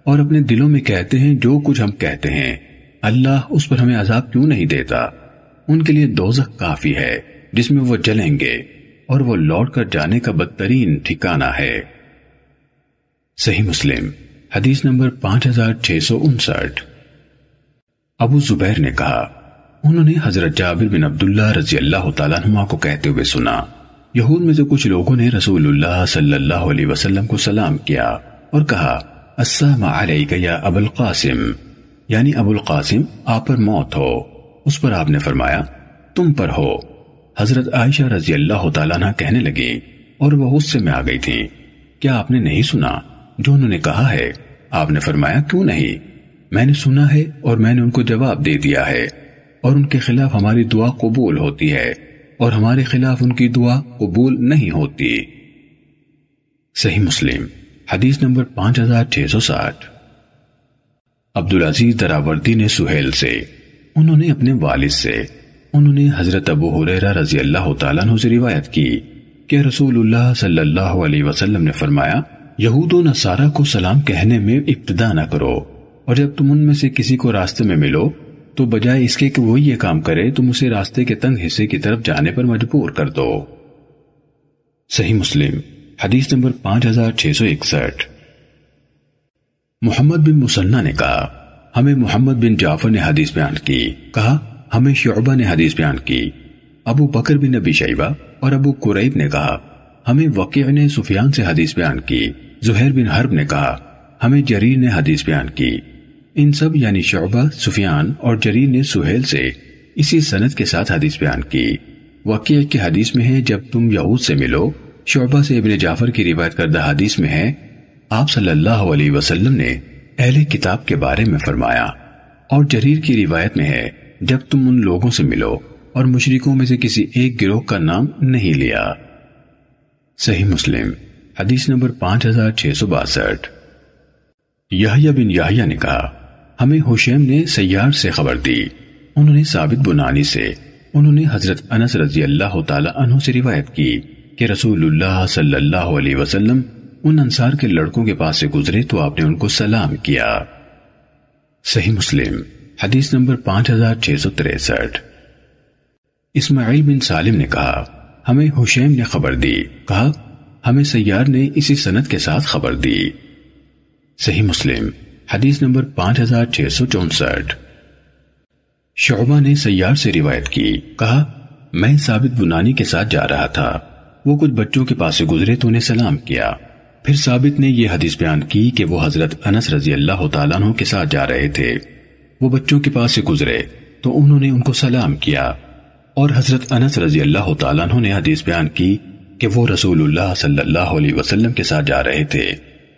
اور اپنے دلوں میں کہتے ہیں جو کچھ ہم کہتے ہیں، اللہ اس پر ہمیں عذاب کیوں نہیں دیتا؟ ان کے لیے دوزخ کافی ہے جس میں وہ جلیں گے، اور وہ لوٹ کر جانے کا بدترین ٹھکانہ ہے۔ صحیح مسلم حدیث نمبر 5659۔ ابو زبیر نے کہا انہوں نے حضرت جابر بن عبداللہ رضی اللہ تعالیٰ عنہ کو کہتے ہوئے سنا یہود میں سے کچھ لوگوں نے رسول اللہ صلی اللہ علیہ وسلم کو سلام کیا اور کہا السلام علیکہ یا ابو القاسم، یعنی ابو القاسم آپ پر موت ہو۔ اس پر آپ نے فرمایا تم پر ہو۔ حضرت عائشہ رضی اللہ تعالیٰ عنہ کہنے لگی اور وہ غصے میں آ گئی تھی کیا آپ نے نہیں سنا جو انہوں نے کہا ہے؟ آپ نے فرمایا کیوں نہیں، میں نے سنا ہے اور میں نے ان کو جواب دے دیا ہے، اور ان کے خلاف ہماری دعا قبول ہوتی ہے اور ہمارے خلاف ان کی دعا قبول نہیں ہوتی۔ صحیح مسلم حدیث نمبر 5660۔ عبدالعزیز دراوردی نے سہیل سے، انہوں نے اپنے والد سے، انہوں نے حضرت ابو ہریرہ رضی اللہ تعالیٰ عنہ سے روایت کی کہ رسول اللہ صلی اللہ علیہ وسلم نے فرمایا یہود و نصارہ کو سلام کہنے میں ابتدا نہ کرو، اور جب تم ان میں سے کسی کو راستے میں ملو تو بجائے اس کے کہ وہ یہ کام کرے تم اسے راستے کے تنگ حصے کی طرف جانے پر مجبور کر دو۔ صحیح مسلم حدیث نمبر 5661۔ محمد بن مسنہ نے کہا ہمیں محمد بن جعفر نے حدیث بیان کی، کہا ہمیں شعبہ نے حدیث بیان کی، ابو بکر بن نبی شیبہ اور ابو قریب نے کہا ہمیں وقیع نے سفیان سے حدیث بیان کی، زہیر بن حرب نے کہا ہمیں جریر نے حدیث بیان کی۔ ان سب یعنی شعبہ، سفیان اور جریر نے سہیل سے اسی سند کے ساتھ حدیث بیان کی۔ وقیع کی حدیث میں ہے جب تم یہود سے ملو، شعبہ سے ابن جعفر کی روایت کردہ حدیث میں ہے آپ صلی اللہ علیہ وسلم نے اہل کتاب کے بارے میں فرمایا، اور جریر کی روایت میں ہے جب تم ان لوگوں سے ملو اور مشرکوں میں سے کسی ایک گروہ کا نام نہیں لیا۔ صحیح مسلم حدیث نمبر 5662۔ یحییٰ بن یحییٰ نے کہا ہمیں حشیم نے سیار سے خبر دی، انہوں نے ثابت بنانی سے، انہوں نے حضرت انس رضی اللہ تعالی عنہ سے روایت کی کہ رسول اللہ صلی اللہ علیہ وسلم ان انصار کے لڑکوں کے پاس سے گزرے تو آپ نے ان کو سلام کیا۔ صحیح مسلم حدیث نمبر 5663۔ اسماعیل بن سالم نے کہا ہمیں حشیم نے خبر دی، کہا ہمیں سیار نے اسی سند کے ساتھ خبر دی۔ صحیح مسلم حدیث نمبر 5664۔ شعبہ نے سیار سے روایت کی، کہا میں ثابت بنانی کے ساتھ جا رہا تھا، وہ کچھ بچوں کے پاس سے گزرے تو انہیں سلام کیا۔ پھر ثابت نے یہ حدیث بیان کی کہ وہ حضرت انس رضی اللہ تعالیٰ عنہ کے ساتھ جا رہے تھے، وہ بچوں کے پاس سے گزرے تو انہوں نے ان کو سلام کیا، اور حضرت انس رضی اللہ تعالیٰ عنہ نے حدیث بیان کی کہ وہ رسول اللہ صلی اللہ علیہ وسلم کے ساتھ جا رہے تھے،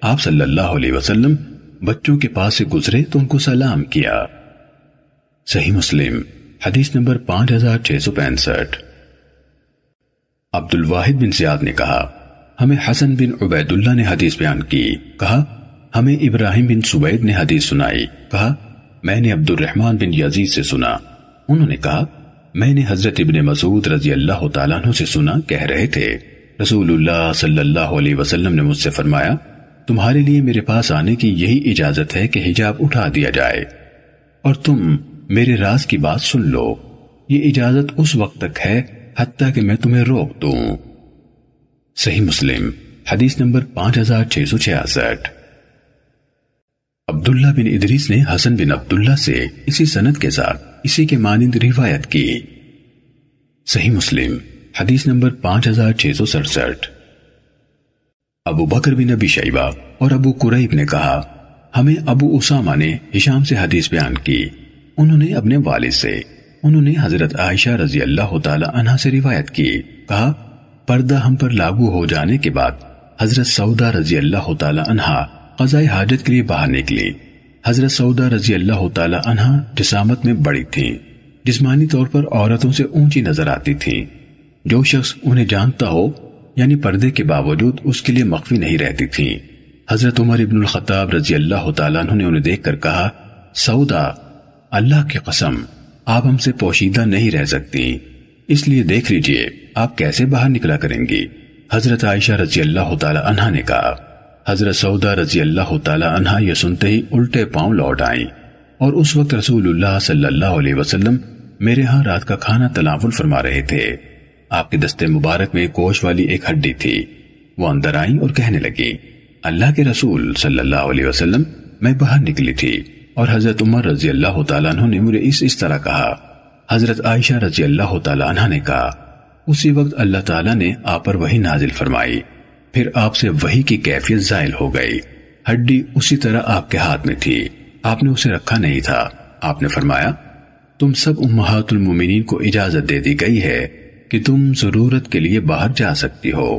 آپ صلی اللہ علیہ وسلم بچوں کے پاس سے گزرے تو ان کو سلام کیا۔ صحیح مسلم حدیث نمبر 5665۔ عبد الواحد بن زیاد نے کہا ہمیں حسن بن عبید اللہ نے حدیث بیان کی، کہا ہمیں ابراہیم بن سوید نے حدیث سنائی، کہا میں نے عبد الرحمن بن یزید سے سنا، انہوں نے کہا میں نے حضرت ابن مسعود رضی اللہ تعالیٰ عنہ سے سنا، کہہ رہے تھے رسول اللہ صلی اللہ علیہ وسلم نے مجھ سے فرمایا تمہارے لیے میرے پاس آنے کی یہی اجازت ہے کہ حجاب اٹھا دیا جائے اور تم میرے راز کی بات سن لو، یہ اجازت اس وقت تک ہے حتیٰ کہ میں تمہیں روک دوں۔ صحیح مسلم حدیث نمبر 5666۔ عبداللہ بن ادریس نے حسن بن عبداللہ سے اسی سند کے ساتھ اسی کے مانند روایت کی۔ صحیح مسلم حدیث نمبر 5667۔ ابو بکر بن ابی شیبہ اور ابو قریب نے کہا ہمیں ابو اسامہ نے ہشام سے حدیث بیان کی، انہوں نے اپنے والد سے، انہوں نے حضرت عائشہ رضی اللہ تعالی عنہا سے روایت کی، کہا پردہ ہم پر لاگو ہو جانے کے بعد حضرت سودا رضی اللہ تعالی عنہا قضاء حاجت کے لیے باہر نکلی۔ حضرت سودا رضی اللہ تعالی عنہا جسامت میں بڑی تھیں، جسمانی طور پر عورتوں سے اونچی نظر آتی تھیں، جو شخص انہیں جانتا ہو یعنی پردے کے باوجود اس کے لیے مخفی نہیں رہتی تھیں۔ حضرت عمر ابن الخطاب رضی اللہ تعالیٰ عنہ نے انہیں دیکھ کر کہا سودا اللہ کی قسم آپ ہم سے پوشیدہ نہیں رہ سکتی، اس لیے دیکھ لیجئے آپ کیسے باہر نکلا کریں گی۔ حضرت عائشہ رضی اللہ تعالی عنہا نے کہا حضرت سودا رضی اللہ تعالی عنہا یہ سنتے ہی الٹے پاؤں لوٹ آئیں، اور اس وقت رسول اللہ صلی اللہ علیہ وسلم میرے ہاں رات کا کھانا تناول فرما رہے تھے۔ آپ کے دستے مبارک میں گوشت والی ایک ہڈی تھی، وہ اندر آئیں اور کہنے لگی اللہ کے رسول صلی اللہ علیہ وسلم میں باہر نکلی تھی، اور حضرت عمر رضی اللہ تعالیٰ عنہ نے مجھے اس طرح کہا۔ حضرت عائشہ رضی اللہ تعالیٰ عنہ نے کہا اسی وقت اللہ تعالیٰ نے آپ پر وحی نازل فرمائی، پھر آپ سے وحی کی کیفیت زائل ہو گئی، ہڈی اسی طرح آپ کے ہاتھ میں تھی، آپ نے اسے رکھا نہیں تھا۔ آپ نے فرمایا تم سب امہات المومنین کو اجازت دے دی گئی ہے کہ تم ضرورت کے لیے باہر جا سکتی ہو۔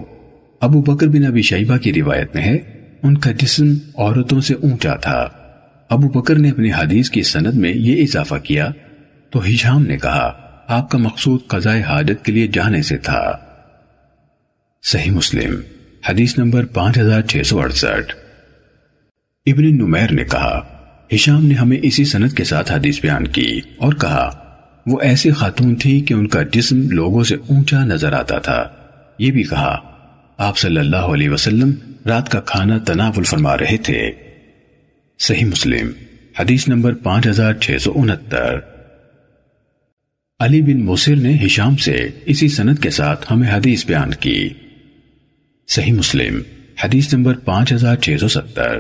ابو بکر بن ابی شیبہ کی روایت میں ہے ان کا جسم عورتوں سے اونچا تھا۔ ابو بکر نے اپنی حدیث کی سند میں یہ اضافہ کیا تو ہشام نے کہا آپ کا مقصود قضاء حاجت کے لیے جانے سے تھا۔ صحیح مسلم حدیث نمبر 5668۔ ابن نمیر نے کہا ہشام نے ہمیں اسی سند کے ساتھ حدیث بیان کی اور کہا وہ ایسی خاتون تھی کہ ان کا جسم لوگوں سے اونچا نظر آتا تھا۔ یہ بھی کہا آپ صلی اللہ علیہ وسلم رات کا کھانا تناول فرما رہے تھے۔ صحیح مسلم حدیث نمبر 5669۔ علی بن موسر نے ہشام سے اسی سند کے ساتھ ہمیں حدیث بیان کی۔ صحیح مسلم حدیث نمبر 5670۔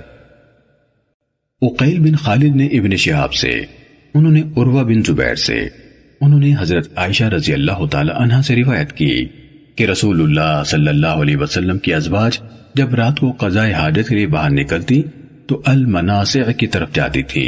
عقیل بن خالد نے ابن شہاب سے، انہوں نے عروہ بن زبیر سے، انہوں نے حضرت عائشہ رضی اللہ تعالی عنہا سے روایت کی کہ رسول اللہ صلی اللہ علیہ وسلم کی ازواج جب رات کو قضاء حاجت کے لیے باہر نکلتی تو المناصع کی طرف جاتی تھی،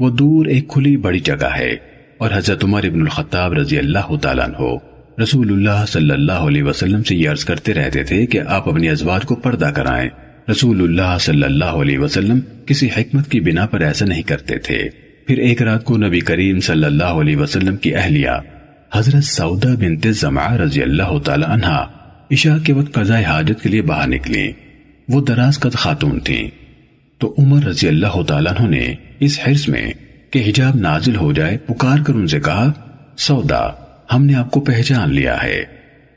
وہ دور ایک کھلی بڑی جگہ ہے، اور حضرت عمر ابن الخطاب رضی اللہ تعالیٰ عنہ رسول اللہ صلی اللہ علیہ وسلم سے یہ عرض کرتے رہتے تھے کہ آپ اپنی ازواج کو پردہ کرائیں۔ رسول اللہ صلی اللہ علیہ وسلم کسی حکمت کی بنا پر ایسا نہیں کرتے تھے۔ پھر ایک رات کو نبی کریم صلی اللہ علیہ وسلم کی اہلیہ حضرت سودا بنت زمعہ رضی اللہ تعالی عنہ عشاء کے وقت قضاء حاجت کے لیے باہر نکلی۔ وہ دراز قد خاتون تھیں، تو عمر رضی اللہ تعالیٰ عنہ نے اس حرص میں کہ حجاب نازل ہو جائے پکار کر ان سے کہا، سودا، ہم نے آپ کو پہچان لیا ہے۔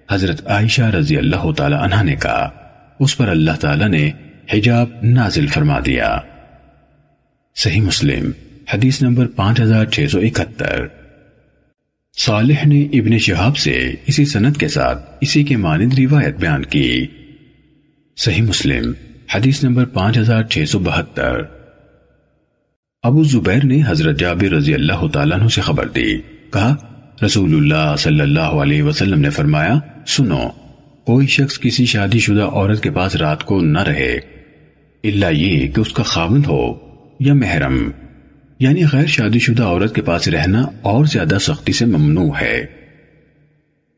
حضرت عائشہ رضی اللہ تعالیٰ عنہ نے کہا، اس پر اللہ تعالیٰ نے حجاب نازل فرما دیا۔ صحیح مسلم حدیث نمبر 5671۔ صالح نے ابن شہاب سے اسی سند کے ساتھ اسی کے مانند روایت بیان کی۔ صحیح مسلم حدیث نمبر 5672۔ ابو زبیر نے حضرت جابر رضی اللہ تعالیٰ عنہ سے خبر دی، کہا رسول اللہ صلی اللہ علیہ وسلم نے فرمایا، سنو، کوئی شخص کسی شادی شدہ عورت کے پاس رات کو نہ رہے الا یہ کہ اس کا خاوند ہو یا محرم، یعنی غیر شادی شدہ عورت کے پاس رہنا اور زیادہ سختی سے ممنوع ہے۔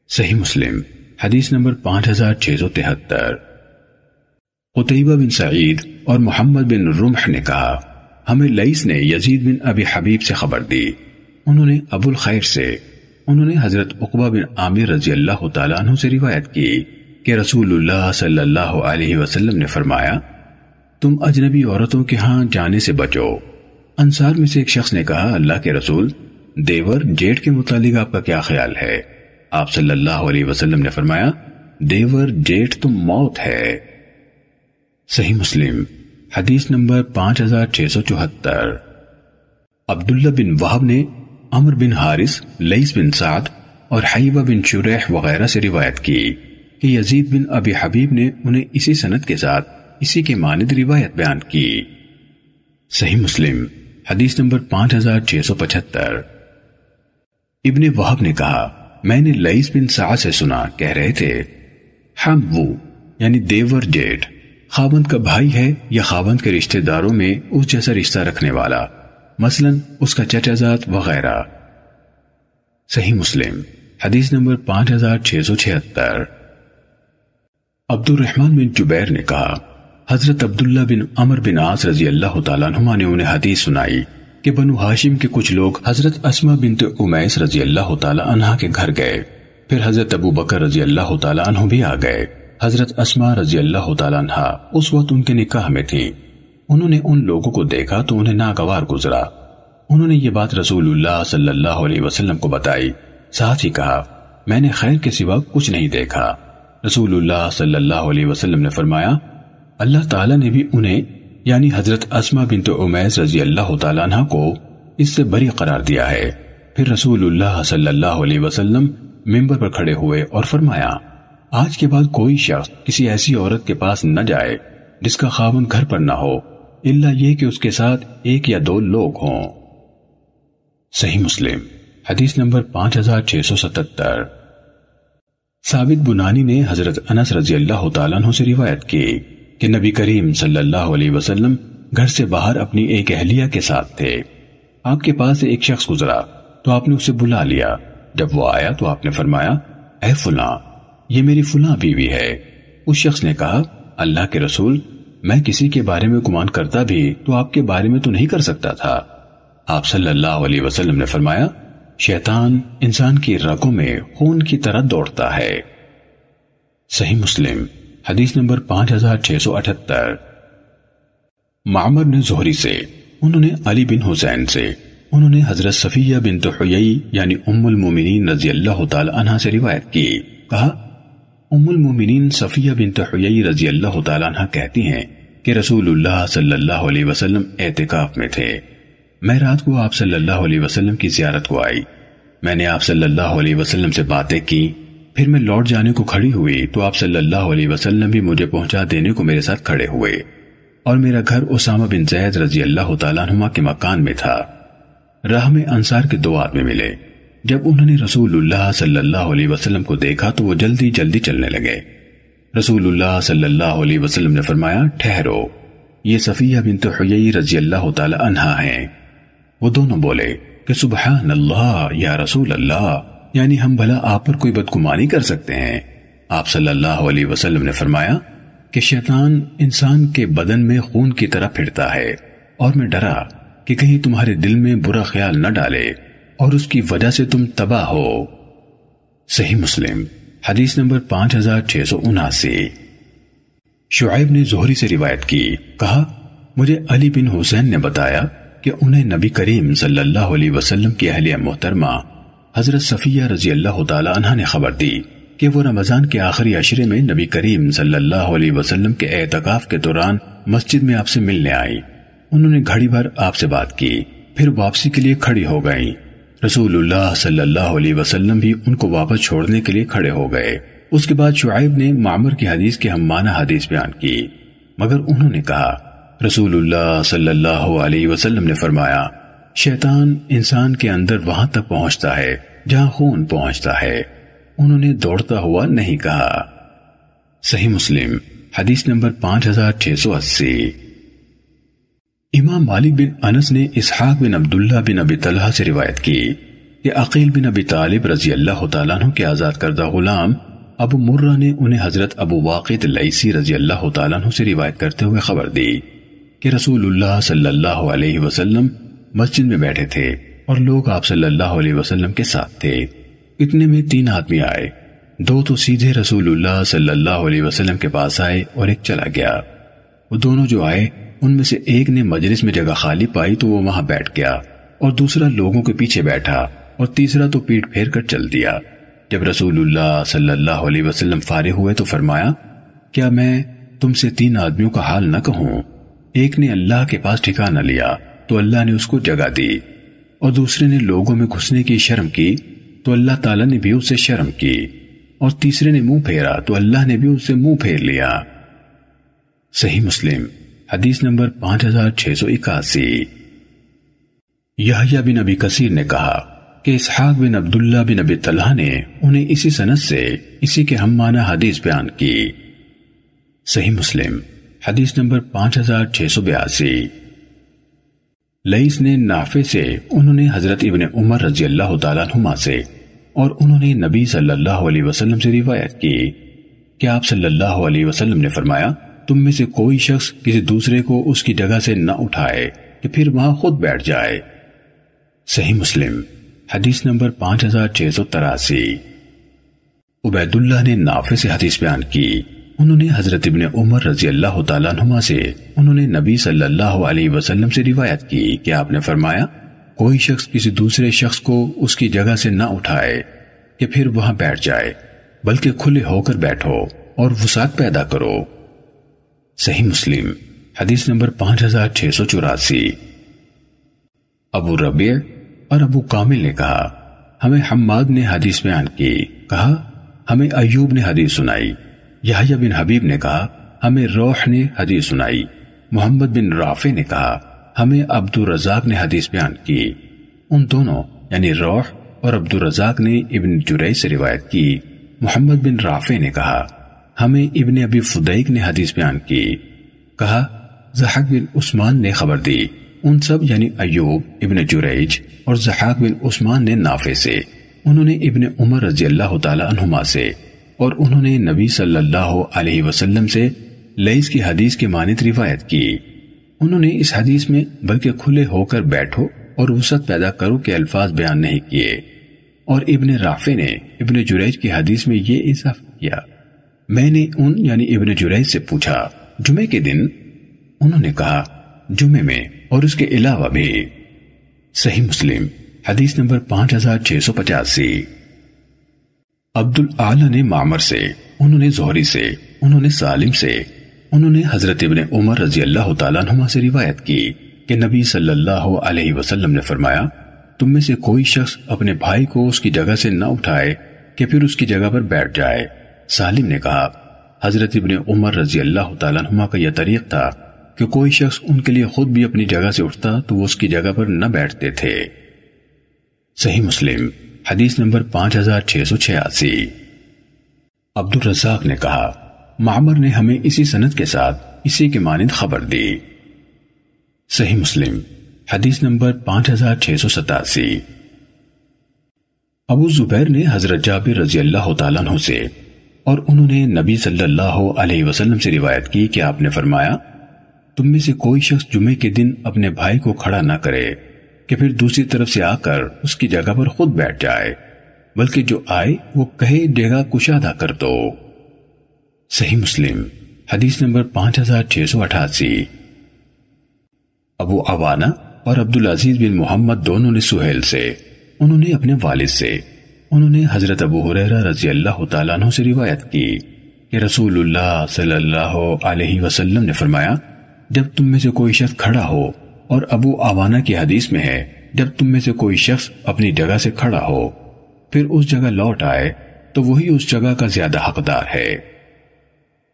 صحیح مسلم حدیث نمبر 5673۔ قتیبہ بن سعید اور محمد بن رمح نے کہا، ہمیں لیث نے یزید بن ابی حبیب سے خبر دی، انہوں نے ابو الخیر سے، انہوں نے حضرت عقبہ بن عامر رضی اللہ تعالیٰ عنہ سے روایت کی کہ رسول اللہ صلی اللہ علیہ وسلم نے فرمایا، تم اجنبی عورتوں کے ہاں جانے سے بچو۔ انصار میں سے ایک شخص نے کہا، اللہ کے رسول، دیور جیٹ کے متعلق آپ کا کیا خیال ہے؟ آپ صلی اللہ علیہ وسلم نے فرمایا، دیور جیٹ تو موت ہے۔ صحیح مسلم حدیث نمبر 5674۔ عبداللہ بن وہب نے عمر بن حارث، لیث بن سعد اور حیبہ بن شریح وغیرہ سے روایت کی کہ یزید بن ابی حبیب نے انہیں اسی سند کے ساتھ اسی کے مانند روایت بیان کی۔ صحیح مسلم حدیث نمبر 5675۔ ابن وہب نے کہا، میں نے لیث بن سعد سے سنا، کہہ رہے تھے، ہم وہ یعنی دیور جیٹ خاوند کا بھائی ہے یا خاوند کے رشتہ داروں میں اس جیسا رشتہ رکھنے والا، مثلا اس کا چچا زاد وغیرہ۔ صحیح مسلم حدیث نمبر 5676۔ عبد الرحمن بن جبیر نے کہا، حضرت عبداللہ بن عمر بن عاص رضی اللہ تعالیٰ عنہما نے انہیں حدیث سنائی کہ بنو ہاشم کے کچھ لوگ حضرت اسماء بنت امیس رضی اللہ تعالیٰ عنہ کے گھر گئے، پھر حضرت ابو بکر رضی اللہ تعالیٰ عنہ بھی آ گئے۔ حضرت اسماء رضی اللہ تعالیٰ عنہ اس وقت ان کے نکاح میں تھیں۔ انہوں نے ان لوگوں کو دیکھا تو انہیں ناگوار گزرا۔ انہوں نے یہ بات رسول اللہ صلی اللہ علیہ وسلم کو بتائی، ساتھ ہی کہا، میں نے خیر کے سوا کچھ نہیں دیکھا۔ رسول اللہ صلی اللہ علیہ وسلم نے فرمایا، اللہ تعالیٰ نے بھی انہیں یعنی حضرت اسماء بنت امیس رضی اللہ تعالیٰ عنہ کو اس سے بری قرار دیا ہے۔ پھر رسول اللہ صلی اللہ علیہ وسلم منبر پر کھڑے ہوئے اور فرمایا، آج کے بعد کوئی شخص کسی ایسی عورت کے پاس نہ جائے جس کا خاوند گھر پر نہ ہو، الا یہ کہ اس کے ساتھ ایک یا دو لوگ ہوں۔ صحیح مسلم حدیث نمبر 5677۔ ثابت بنانی نے حضرت انس رضی اللہ تعالیٰ عنہ سے روایت کی کہ نبی کریم صلی اللہ علیہ وسلم گھر سے باہر اپنی ایک اہلیہ کے ساتھ تھے۔ آپ کے پاس ایک شخص گزرا تو آپ نے اسے بلا لیا۔ جب وہ آیا تو آپ نے فرمایا، اے فلاں، یہ میری فلاں بیوی ہے۔ اس شخص نے کہا، اللہ کے رسول، میں کسی کے بارے میں گمان کرتا بھی تو آپ کے بارے میں تو نہیں کر سکتا تھا۔ آپ صلی اللہ علیہ وسلم نے فرمایا، شیطان انسان کی رگوں میں خون کی طرح دوڑتا ہے۔ صحیح مسلم حدیث نمبر 5678۔ معمر نے زہری سے، انہوں نے علی بن حسین سے، انہوں نے حضرت صفیہ بنت حیی یعنی ام المومنین رضی اللہ تعالی عنہ سے روایت کی، کہا، ام المومنین صفیہ بنت حیی رضی اللہ تعالی عنہ کہتی ہیں کہ رسول اللہ صلی اللہ علیہ وسلم اعتکاف میں تھے۔ میں رات کو آپ صلی اللہ علیہ وسلم کی زیارت کو آئی۔ میں نے آپ صلی اللہ علیہ وسلم سے باتیں کی، پھر میں لوٹ جانے کو کھڑی ہوئی تو آپ صلی اللہ علیہ وسلم بھی مجھے پہنچا دینے کو میرے ساتھ کھڑے ہوئے، اور میرا گھر اسامہ بن زید رضی اللہ تعالیٰ عنہ کے مکان میں تھا۔ راہ میں انصار کے دو آدمی ملے۔ جب انہوں نے رسول اللہ صلی اللہ علیہ وسلم کو دیکھا تو وہ جلدی جلدی چلنے لگے۔ رسول اللہ صلی اللہ علیہ وسلم نے فرمایا، ٹھہرو، یہ صفیہ بنت حیی رضی اللہ تعالی عنہا ہیں۔ وہ دونوں بولے کہ سبحان اللہ یا رسول اللہ، یعنی ہم بھلا آپ پر کوئی بدگمانی کر سکتے ہیں؟ آپ صلی اللہ علیہ وسلم نے فرمایا کہ شیطان انسان کے بدن میں خون کی طرح پھرتا ہے، اور میں ڈرا کہ کہیں تمہارے دل میں برا خیال نہ ڈالے اور اس کی وجہ سے تم تباہ ہو۔ صحیح مسلم حدیث نمبر 5679۔ شعیب نے زہری سے روایت کی، کہا مجھے علی بن حسین نے بتایا کہ انہیں نبی کریم صلی اللہ علیہ وسلم کی اہلیہ محترمہ حضرت صفیہ رضی اللہ تعالی عنہ نے خبر دی کہ وہ رمضان کے آخری عشرے میں نبی کریم صلی اللہ علیہ وسلم کے اعتکاف کے دوران مسجد میں آپ سے ملنے آئی۔ انہوں نے گھڑی بھر آپ سے بات کی، پھر واپسی کے لیے کھڑی ہو گئیں۔ رسول اللہ صلی اللہ علیہ وسلم بھی ان کو واپس چھوڑنے کے لیے کھڑے ہو گئے۔ اس کے بعد شعیب نے معمر کی حدیث کے ہم معنی حدیث بیان کی، مگر انہوں نے کہا رسول اللہ صلی اللہ علیہ وسلم نے فرمایا شیطان انسان کے اندر وہاں تک پہنچتا ہے جہاں خون پہنچتا ہے۔ انہوں نے دوڑتا ہوا نہیں کہا۔ صحیح مسلم حدیث نمبر 5680۔ امام مالک بن انس نے اسحاق بن عبداللہ بن ابی طلحہ سے روایت کی کہ عقیل بن ابی طالب رضی اللہ تعالیٰ عنہ کے آزاد کردہ غلام ابو مرہ نے انہیں حضرت ابو واقد لیثی رضی اللہ تعالیٰ عنہ سے روایت کرتے ہوئے خبر دی کہ رسول اللہ صلی اللہ علیہ وسلم مسجد میں بیٹھے تھے اور لوگ آپ صلی اللہ علیہ وسلم کے ساتھ تھے۔ اتنے میں 3 آدمی آئے، 2 تو سیدھے رسول اللہ صلی اللہ علیہ وسلم کے پاس آئے اور ایک چلا گیا۔ وہ دونوں جو آئے ان میں سے ایک نے مجلس میں جگہ خالی پائی تو وہ وہاں بیٹھ گیا اور دوسرا لوگوں کے پیچھے بیٹھا اور تیسرا تو پیٹ پھیر کر چل دیا۔ جب رسول اللہ صلی اللہ علیہ وسلم فارغ ہوئے تو فرمایا کیا میں تم سے 3 آدمیوں کا حال نہ کہوں؟ ایک نے اللہ کے پاس ٹھکانہ لیا تو اللہ نے اس کو جگہ دی، اور دوسرے نے لوگوں میں گھسنے کی شرم کی تو اللہ تعالیٰ نے بھی اس سے شرم کی، اور تیسرے نے منہ پھیرا تو اللہ نے بھی اس سے منہ پھیر لیا۔ صحیح مسلم حدیث نمبر 5681۔ یحییٰ بن ابی کثیر نے کہا کہ اسحاق بن عبداللہ بن ابی طلحہ نے انہیں اسی سند سے اسی کے ہم معنی حدیث بیان کی۔ صحیح مسلم حدیث نمبر 5682۔ لیث نے نافع سے انہوں نے حضرت ابن عمر رضی اللہ تعالیٰ عنہما سے اور انہوں نے نبی صلی اللہ علیہ وسلم سے روایت کی کہ آپ صلی اللہ علیہ وسلم نے فرمایا تم میں سے کوئی شخص کسی دوسرے کو اس کی جگہ سے نہ اٹھائے کہ پھر وہاں خود بیٹھ جائے۔ صحیح مسلم حدیث نمبر 5683۔ عبید اللہ نے نافع سے حدیث بیان کی، انہوں نے حضرت ابن عمر رضی اللہ تعالیٰ عنہما سے انہوں نے نبی صلی اللہ علیہ وسلم سے روایت کی کہ آپ نے فرمایا کوئی شخص کسی دوسرے شخص کو اس کی جگہ سے نہ اٹھائے کہ پھر وہاں بیٹھ جائے، بلکہ کھلے ہو کر بیٹھو اور وسعت پیدا کرو۔ صحیح مسلم حدیث نمبر 5684۔ ابو ربیع اور ابو کامل نے کہا ہمیں حماد نے حدیث بیان کی، کہا ہمیں ایوب نے حدیث سنائی، یحییٰ بن حبیب نے کہا ہمیں روح نے حدیث سنائی، محمد بن رافع نے کہا ہمیں عبد الرزاق نے حدیث بیان کی۔ ان دونوں یعنی روح اور عبد الرزاق نے ابن جریج سے روایت کی۔ محمد بن رافع نے کہا ہمیں ابن ابی فدیک نے حدیث بیان کی، کہا ضحاک بن عثمان نے خبر دی۔ ان سب یعنی ایوب، ابن جریج اور ضحاک بن عثمان نے نافع سے، انہوں نے ابن عمر رضی اللہ تعالی عنہما سے اور انہوں نے نبی صلی اللہ علیہ وسلم سے لیث کی حدیث کے مانند روایت کی۔ انہوں نے اس حدیث میں بلکہ کھلے ہو کر بیٹھو اور وسعت پیدا کرو کے الفاظ بیان نہیں کیے، اور ابن رافع نے ابن جریج کی حدیث میں یہ اضافہ کیا۔ میں نے ان یعنی ابن جریج سے پوچھا جمعے کے دن؟ انہوں نے کہا جمعے میں اور اس کے علاوہ بھی۔ صحیح مسلم حدیث نمبر 5685۔ عبد الاعلی نے معمر سے، انہوں نے زہری سے، انہوں نے سالم سے، انہوں نے حضرت ابن عمر رضی اللہ تعالیٰ عنہما سے روایت کی کہ نبی صلی اللہ علیہ وسلم نے فرمایا تم میں سے کوئی شخص اپنے بھائی کو اس کی جگہ سے نہ اٹھائے کہ پھر اس کی جگہ پر بیٹھ جائے۔ سالم نے کہا حضرت ابن عمر رضی اللہ تعالیٰ عنہما کا یہ طریق تھا کہ کوئی شخص ان کے لیے خود بھی اپنی جگہ سے اٹھتا تو وہ اس کی جگہ پر نہ بیٹھتے تھے۔ صحیح مسلم حدیث نمبر 5686۔ عبد الرزاق نے کہا معمر نے ہمیں اسی سند کے ساتھ اسی کے مانند خبر دی۔ صحیح مسلم حدیث نمبر 5687۔ ابو زبیر نے حضرت جابر رضی اللہ تعالیٰ عنہ سے اور انہوں نے نبی صلی اللہ علیہ وسلم سے روایت کی کہ آپ نے فرمایا تم میں سے کوئی شخص جمعے کے دن اپنے بھائی کو کھڑا نہ کرے کہ پھر دوسری طرف سے آ کر اس کی جگہ پر خود بیٹھ جائے۔ بلکہ جو آئے وہ کہے ڈیگا کشادہ کر دو۔ صحیح مسلم حدیث نمبر 5688۔ ابو عوانہ اور عبدالعزیز بن محمد دونوں نے سہیل سے، انہوں نے اپنے والد سے، انہوں نے حضرت ابو ہریرہ رضی اللہ تعالیٰ عنہ سے روایت کی کہ رسول اللہ صلی اللہ علیہ وسلم نے فرمایا، جب تم میں سے کوئی شخص کھڑا ہو، اور ابو عوانہ کی حدیث میں ہے جب تم میں سے کوئی شخص اپنی جگہ سے کھڑا ہو پھر اس جگہ لوٹ آئے تو وہی اس جگہ کا زیادہ حقدار ہے۔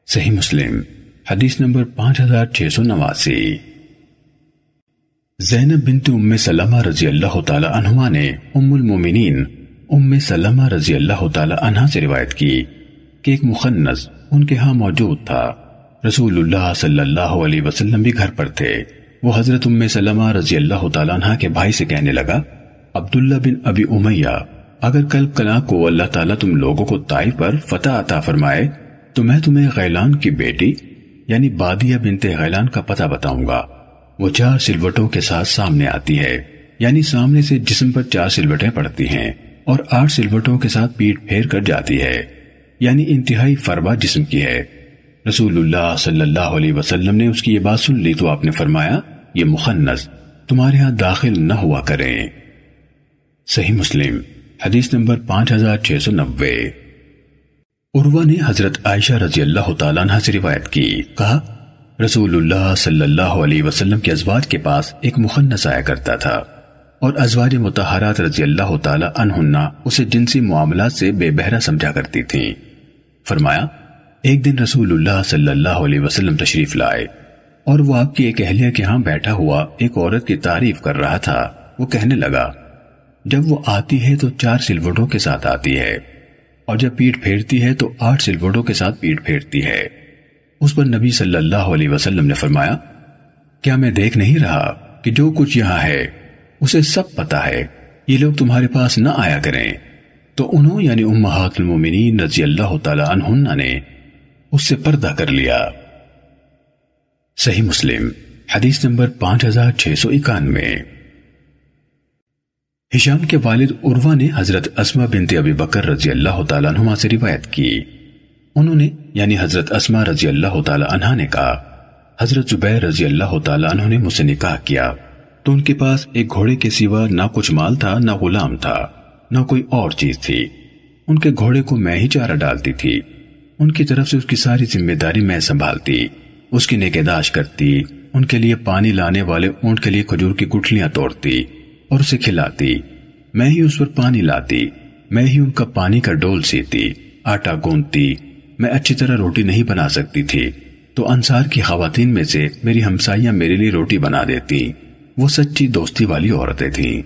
صحیح مسلم حدیث نمبر 5689۔ زینب بنت ام سلمہ رضی اللہ تعالی عنہما نے ام المومنین ام سلمہ رضی اللہ تعالی عنہا سے روایت کی کہ ایک مخنث ان کے ہاں موجود تھا۔ رسول اللہ صلی اللہ علیہ وسلم بھی گھر پر تھے۔ وہ حضرت ام سلمہ رضی اللہ تعالی عنہا کے بھائی سے کہنے لگا، عبداللہ بن ابی امیہ، اگر کل کلا کو اللہ تعالیٰ تم لوگوں کو طائف پر فتح عطا فرمائے تو میں تمہیں غیلان کی بیٹی یعنی بادیہ بنت غیلان کا پتہ بتاؤں گا۔ وہ 4 سلوٹوں کے ساتھ سامنے آتی ہے، یعنی سامنے سے جسم پر 4 سلوٹیں پڑتی ہیں، اور 8 سلوٹوں کے ساتھ پیٹ پھیر کر جاتی ہے، یعنی انتہائی فربا جسم کی ہے۔ رسول اللہ صلی اللہ علیہ وسلم نے اس کی یہ بات سن لی تو آپ نے فرمایا، یہ مخنث تمہارے ہاں داخل نہ ہوا کریں۔ صحیح مسلم حدیث نمبر 5690۔ عروہ نے حضرت عائشہ رضی اللہ تعالیٰ عنہ سے روایت کی، کہا رسول اللہ صلی اللہ علیہ وسلم کے ازواج کے پاس ایک مخنث آیا کرتا تھا، اور ازواج مطہرات رضی اللہ تعالیٰ عنہن اسے جنسی معاملات سے بے بہرہ سمجھا کرتی تھیں۔ فرمایا، ایک دن رسول اللہ صلی اللہ علیہ وسلم تشریف لائے اور وہ آپ کی ایک اہلیہ کے ہاں بیٹھا ہوا ایک عورت کی تعریف کر رہا تھا۔ وہ کہنے لگا، جب وہ آتی ہے تو 4 سلوٹوں کے ساتھ آتی ہے، اور جب پیٹ پھیرتی ہے تو 8 سلوٹوں کے ساتھ پیٹ پھیرتی ہے۔ اس پر نبی صلی اللہ علیہ وسلم نے فرمایا، کیا میں دیکھ نہیں رہا کہ جو کچھ یہاں ہے اسے سب پتا ہے، یہ لوگ تمہارے پاس نہ آیا کریں۔ تو انہوں یعنی امہات المومنین رضی اللہ تعالی عنہن نے اس سے پردہ کر لیا۔ صحیح مسلم حدیث نمبر 5691۔ ہشام کے والد عروہ نے حضرت اسماء بنت ابی بکر رضی اللہ تعالیٰ عنہما سے روایت کی، انہوں نے یعنی حضرت اسماء رضی اللہ تعالیٰ عنہا نے کہا، حضرت زبیر رضی اللہ تعالیٰ عنہ نے مجھ سے نکاح کیا تو ان کے پاس ایک گھوڑے کے سوا نہ کچھ مال تھا، نہ غلام تھا، نہ کوئی اور چیز تھی۔ ان کے گھوڑے کو میں ہی چارہ ڈالتی تھی، ان کی طرف سے اس کی ساری ذمہ داری میں سنبھالتی، اس کی نگہداشت کرتی، ان کے لیے پانی لانے والے اونٹ کے لیے کھجور کی گٹھلیاں توڑتی اور اسے کھلاتی، میں ہی اس پر پانی لاتی، میں ہی ان کا پانی کا ڈول سیتی، آٹا گوندتی، میں اچھی طرح روٹی نہیں بنا سکتی تھی تو انصار کی خواتین میں سے میری ہمسائیاں میرے لیے روٹی بنا دیتی۔ وہ سچی دوستی والی عورتیں تھیں۔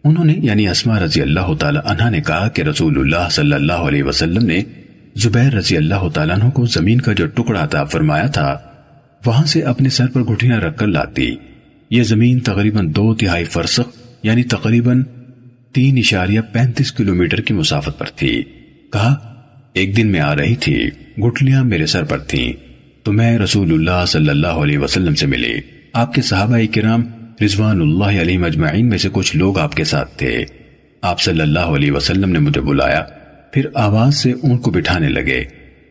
انہوں نے یعنی اسماء رضی اللہ تعالی عنہا نے کہا کہ رسول اللہ صلی اللہ علیہ وسلم نے زبیر رضی اللہ تعالیٰ عنہ کو زمین کا جو ٹکڑا عطا فرمایا تھا وہاں سے اپنے سر پر گھٹیاں رکھ کر لاتی۔ یہ زمین تقریباً 2/3 فرسخ یعنی تقریباً 3.35 کلومیٹر کی مسافت پر تھی۔ کہا، ایک دن میں آ رہی تھی، گٹھلیاں میرے سر پر تھیں تو میں رسول اللہ صلی اللہ علیہ وسلم سے ملی۔ آپ کے صحابہ کرام رضوان اللہ علیہم اجمعین میں سے کچھ لوگ آپ کے ساتھ تھے۔ آپ صلی اللہ علیہ وسلم نے مجھے بلایا، پھر آواز سے اونٹ کو بٹھانے لگے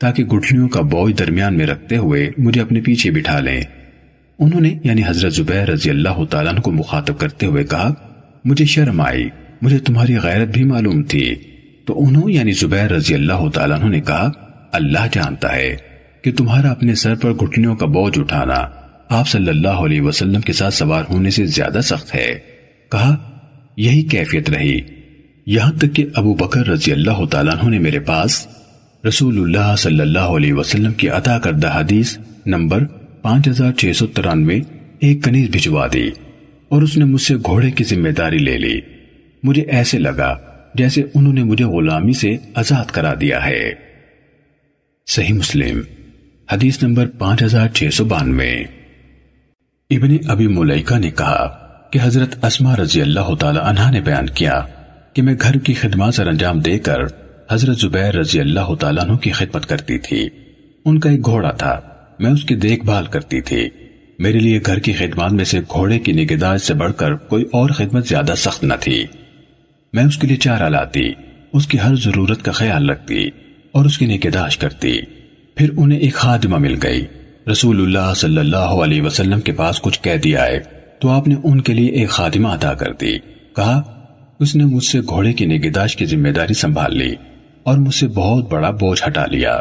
تاکہ گٹھلیوں کا بوجھ درمیان میں رکھتے ہوئے مجھے اپنے پیچھے بٹھا لیں۔ انہوں نے یعنی حضرت زبیر رضی اللہ تعالیٰ عنہ کو مخاطب کرتے ہوئے کہا، مجھے شرم آئی، مجھے تمہاری غیرت بھی معلوم تھی۔ تو انہوں یعنی زبیر رضی اللہ تعالیٰ عنہ نے کہا، اللہ جانتا ہے کہ تمہارا اپنے سر پر گھٹنوں کا بوجھ اٹھانا آپ صلی اللہ علیہ وسلم کے ساتھ سوار ہونے سے زیادہ سخت ہے۔ کہا، یہی کیفیت رہی، یہاں تک کہ ابو بکر رضی اللہ تعالیٰ عنہ نے میرے پاس رسول اللہ صلی اللہ علیہ وسلم کی عطا کردہ حدیث نمبر 5693 ایک کنیز بھجوا دی اور اس نے مجھ سے گھوڑے کی ذمہ داری لے لی۔ مجھے ایسے لگا جیسے انہوں نے مجھے غلامی سے آزاد کرا دیا ہے۔ صحیح مسلم حدیث نمبر 5692۔ ابن ابی ملیکہ نے کہا کہ حضرت اسماء رضی اللہ تعالی عنہا نے بیان کیا کہ میں گھر کی خدمات سر انجام دے کر حضرت زبیر رضی اللہ تعالیٰ عنہ کی خدمت کرتی تھی۔ ان کا ایک گھوڑا تھا، میں اس کی دیکھ بھال کرتی تھی۔ میرے لیے گھر کی خدمات میں سے گھوڑے کی نگہداشت سے بڑھ کر کوئی اور خدمت زیادہ سخت نہ تھی۔ میں اس کے لیے چارہ لاتی، اس کی ہر ضرورت کا خیال رکھتی اور اس کی نگہداشت کرتی۔ پھر انہیں ایک خادمہ مل گئی۔ رسول اللہ صلی اللہ علیہ وسلم کے پاس کچھ قیدی آئے تو آپ نے ان کے لیے ایک خادمہ عطا کر دی۔ کہا اس نے مجھ سے گھوڑے کی نگہداشت کی ذمہ داری سنبھال لی اور مجھ سے بہت بڑا بوجھ ہٹا لیا۔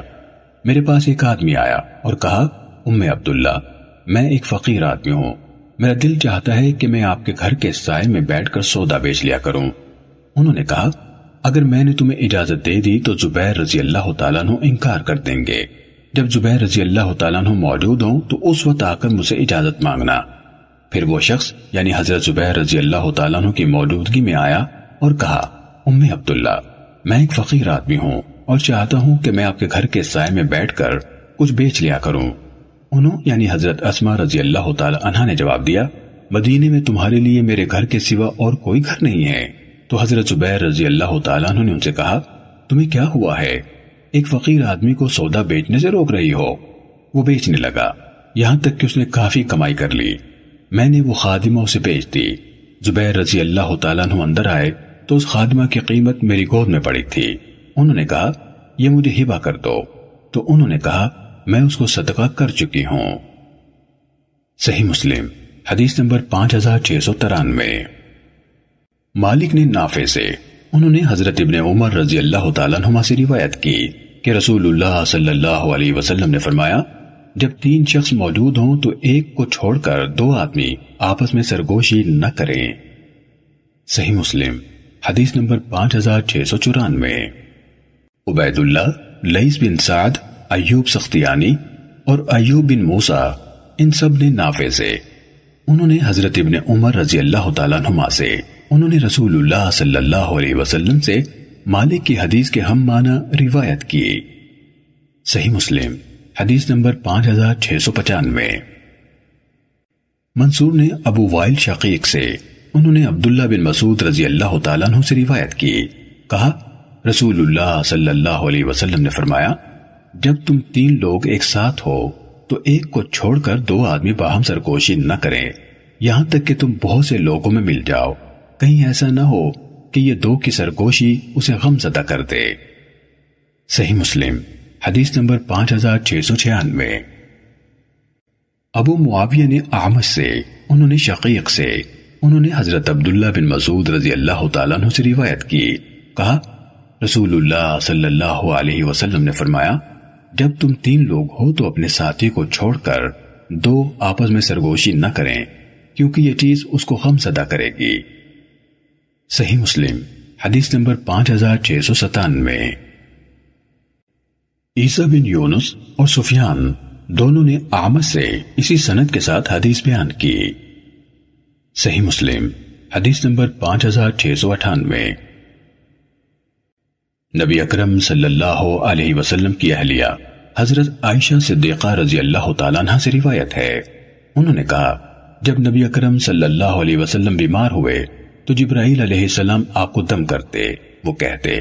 میرے پاس ایک آدمی آیا اور کہا ام عبداللہ، میں ایک فقیر آدمی ہوں، میرا دل چاہتا ہے کہ میں آپ کے گھر کے سائے میں بیٹھ کر سودا بیچ لیا کروں۔ انہوں نے کہا اگر میں نے تمہیں اجازت دے دی تو زبیر رضی اللہ تعالیٰ عنہ انکار کر دیں گے۔ جب زبیر رضی اللہ تعالیٰ عنہ موجود ہوں تو اس وقت آ کر مجھ سے اجازت مانگنا۔ پھر وہ شخص یعنی حضرت زبیر رضی اللہ تعالیٰ عنہ کی موجودگی میں آیا اور کہا ام عبداللہ، میں ایک فقیر آدمی ہوں اور چاہتا ہوں کہ میں آپ کے گھر کے سائے میں بیٹھ کر کچھ بیچ لیا کروں۔ انہوں یعنی حضرت اسماء رضی اللہ تعالیٰ عنہ نے جواب دیا مدینے میں تمہارے لیے میرے گھر کے سوا اور کوئی گھر نہیں ہے۔ تو حضرت زبیر رضی اللہ تعالیٰ عنہ نے ان سے کہا تمہیں کیا ہوا ہے؟ ایک فقیر آدمی کو سودا بیچنے سے روک رہی ہو؟ وہ بیچنے لگا یہاں تک کہ اس نے کافی کمائی کر لی۔ میں نے وہ خادمہ اسے بیچ دی۔ زبیر رضی اللہ تعالیٰ عنہ اندر آئے تو اس خادمہ کی قیمت میری گود میں پڑی تھی۔ انہوں نے کہا یہ مجھے ہبہ کر دو، تو انہوں نے کہا میں اس کو صدقہ کر چکی ہوں۔ صحیح مسلم حدیث نمبر 5693۔ مالک نے نافع سے انہوں نے حضرت ابن عمر رضی اللہ تعالیٰ عنہما سے روایت کی کہ رسول اللہ صلی اللہ علیہ وسلم نے فرمایا جب 3 شخص موجود ہوں تو ایک کو چھوڑ کر 2 آدمی آپس میں سرگوشی نہ کریں۔ صحیح مسلم حدیث نمبر 5694۔ عبید اللہ، لیث بن سعد، ایوب سختیانی اور ایوب بن موسیٰ ان سب نے نافع سے انہوں نے حضرت ابن عمر رضی اللہ تعالیٰ عنہما سے انہوں نے رسول اللہ صلی اللہ علیہ وسلم سے مالک کی حدیث کے ہم معنی روایت کی۔ صحیح مسلم حدیث نمبر 5695۔ منصور نے ابو وائل شقیق سے انہوں نے عبداللہ بن مسعود رضی اللہ تعالیٰ عنہ سے روایت کی، کہا رسول اللہ صلی اللہ علیہ وسلم نے فرمایا جب تم 3 لوگ ایک ساتھ ہو تو ایک کو چھوڑ کر 2 آدمی باہم سرگوشی نہ کریں یہاں تک کہ تم بہت سے لوگوں میں مل جاؤ، کہیں ایسا نہ ہو کہ یہ 2 کی سرگوشی اسے غم زدہ کر دے۔ صحیح مسلم حدیث نمبر 5696۔ ابو معاویہ نے اعمش سے انہوں نے شقیق سے انہوں نے حضرت عبداللہ بن مسعود رضی اللہ تعالیٰ عنہ سے روایت کی، کہا رسول اللہ صلی اللہ علیہ وسلم نے فرمایا جب تم 3 لوگ ہو تو اپنے ساتھی کو چھوڑ کر 2 آپس میں سرگوشی نہ کریں کیونکہ یہ چیز اس کو غم زدہ کرے گی۔ صحیح مسلم حدیث نمبر 5697۔ عیسیٰ بن یونس اور سفیان دونوں نے اعمش سے اسی سند کے ساتھ حدیث بیان کی۔ صحیح مسلم حدیث نمبر 5698۔ نبی اکرم صلی اللہ علیہ وسلم کی اہلیہ حضرت عائشہ صدیقہ رضی اللہ تعالیٰ عنہ سے روایت ہے، انہوں نے کہا جب نبی اکرم صلی اللہ علیہ وسلم بیمار ہوئے تو جبرائیل علیہ السلام آپ کو دم کرتے، وہ کہتے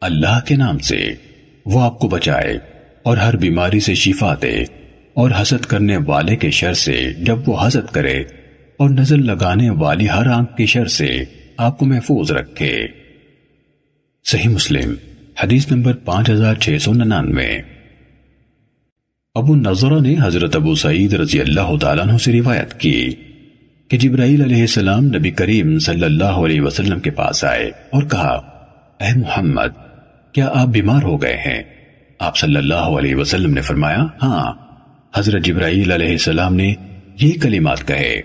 اللہ کے نام سے وہ آپ کو بچائے اور ہر بیماری سے شفا دے اور حسد کرنے والے کے شر سے جب وہ حسد کرے اور نظر لگانے والی ہر آنکھ کے شر سے آپ کو محفوظ رکھے۔ صحیح مسلم حدیث نمبر 5699۔ ابو نضرہ نے حضرت ابو سعید رضی اللہ تعالیٰ عنہ سے روایت کی کہ جبرائیل علیہ السلام نبی کریم صلی اللہ علیہ وسلم کے پاس آئے اور کہا اے محمد کیا آپ بیمار ہو گئے ہیں؟ آپ صلی اللہ علیہ وسلم نے فرمایا ہاں۔ حضرت جبرائیل علیہ السلام نے یہ کلمات کہے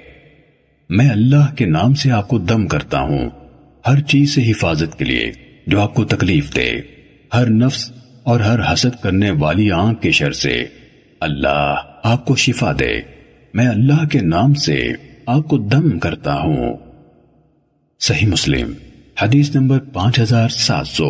میں اللہ کے نام سے آپ کو دم کرتا ہوں ہر چیز سے حفاظت کے لیے جو آپ کو تکلیف دے، ہر نفس اور ہر حسد کرنے والی آنکھ کے شر سے اللہ آپ کو شفا دے، میں اللہ کے نام سے آپ کو دم کرتا ہوں۔ صحیح مسلم حدیث نمبر 5700۔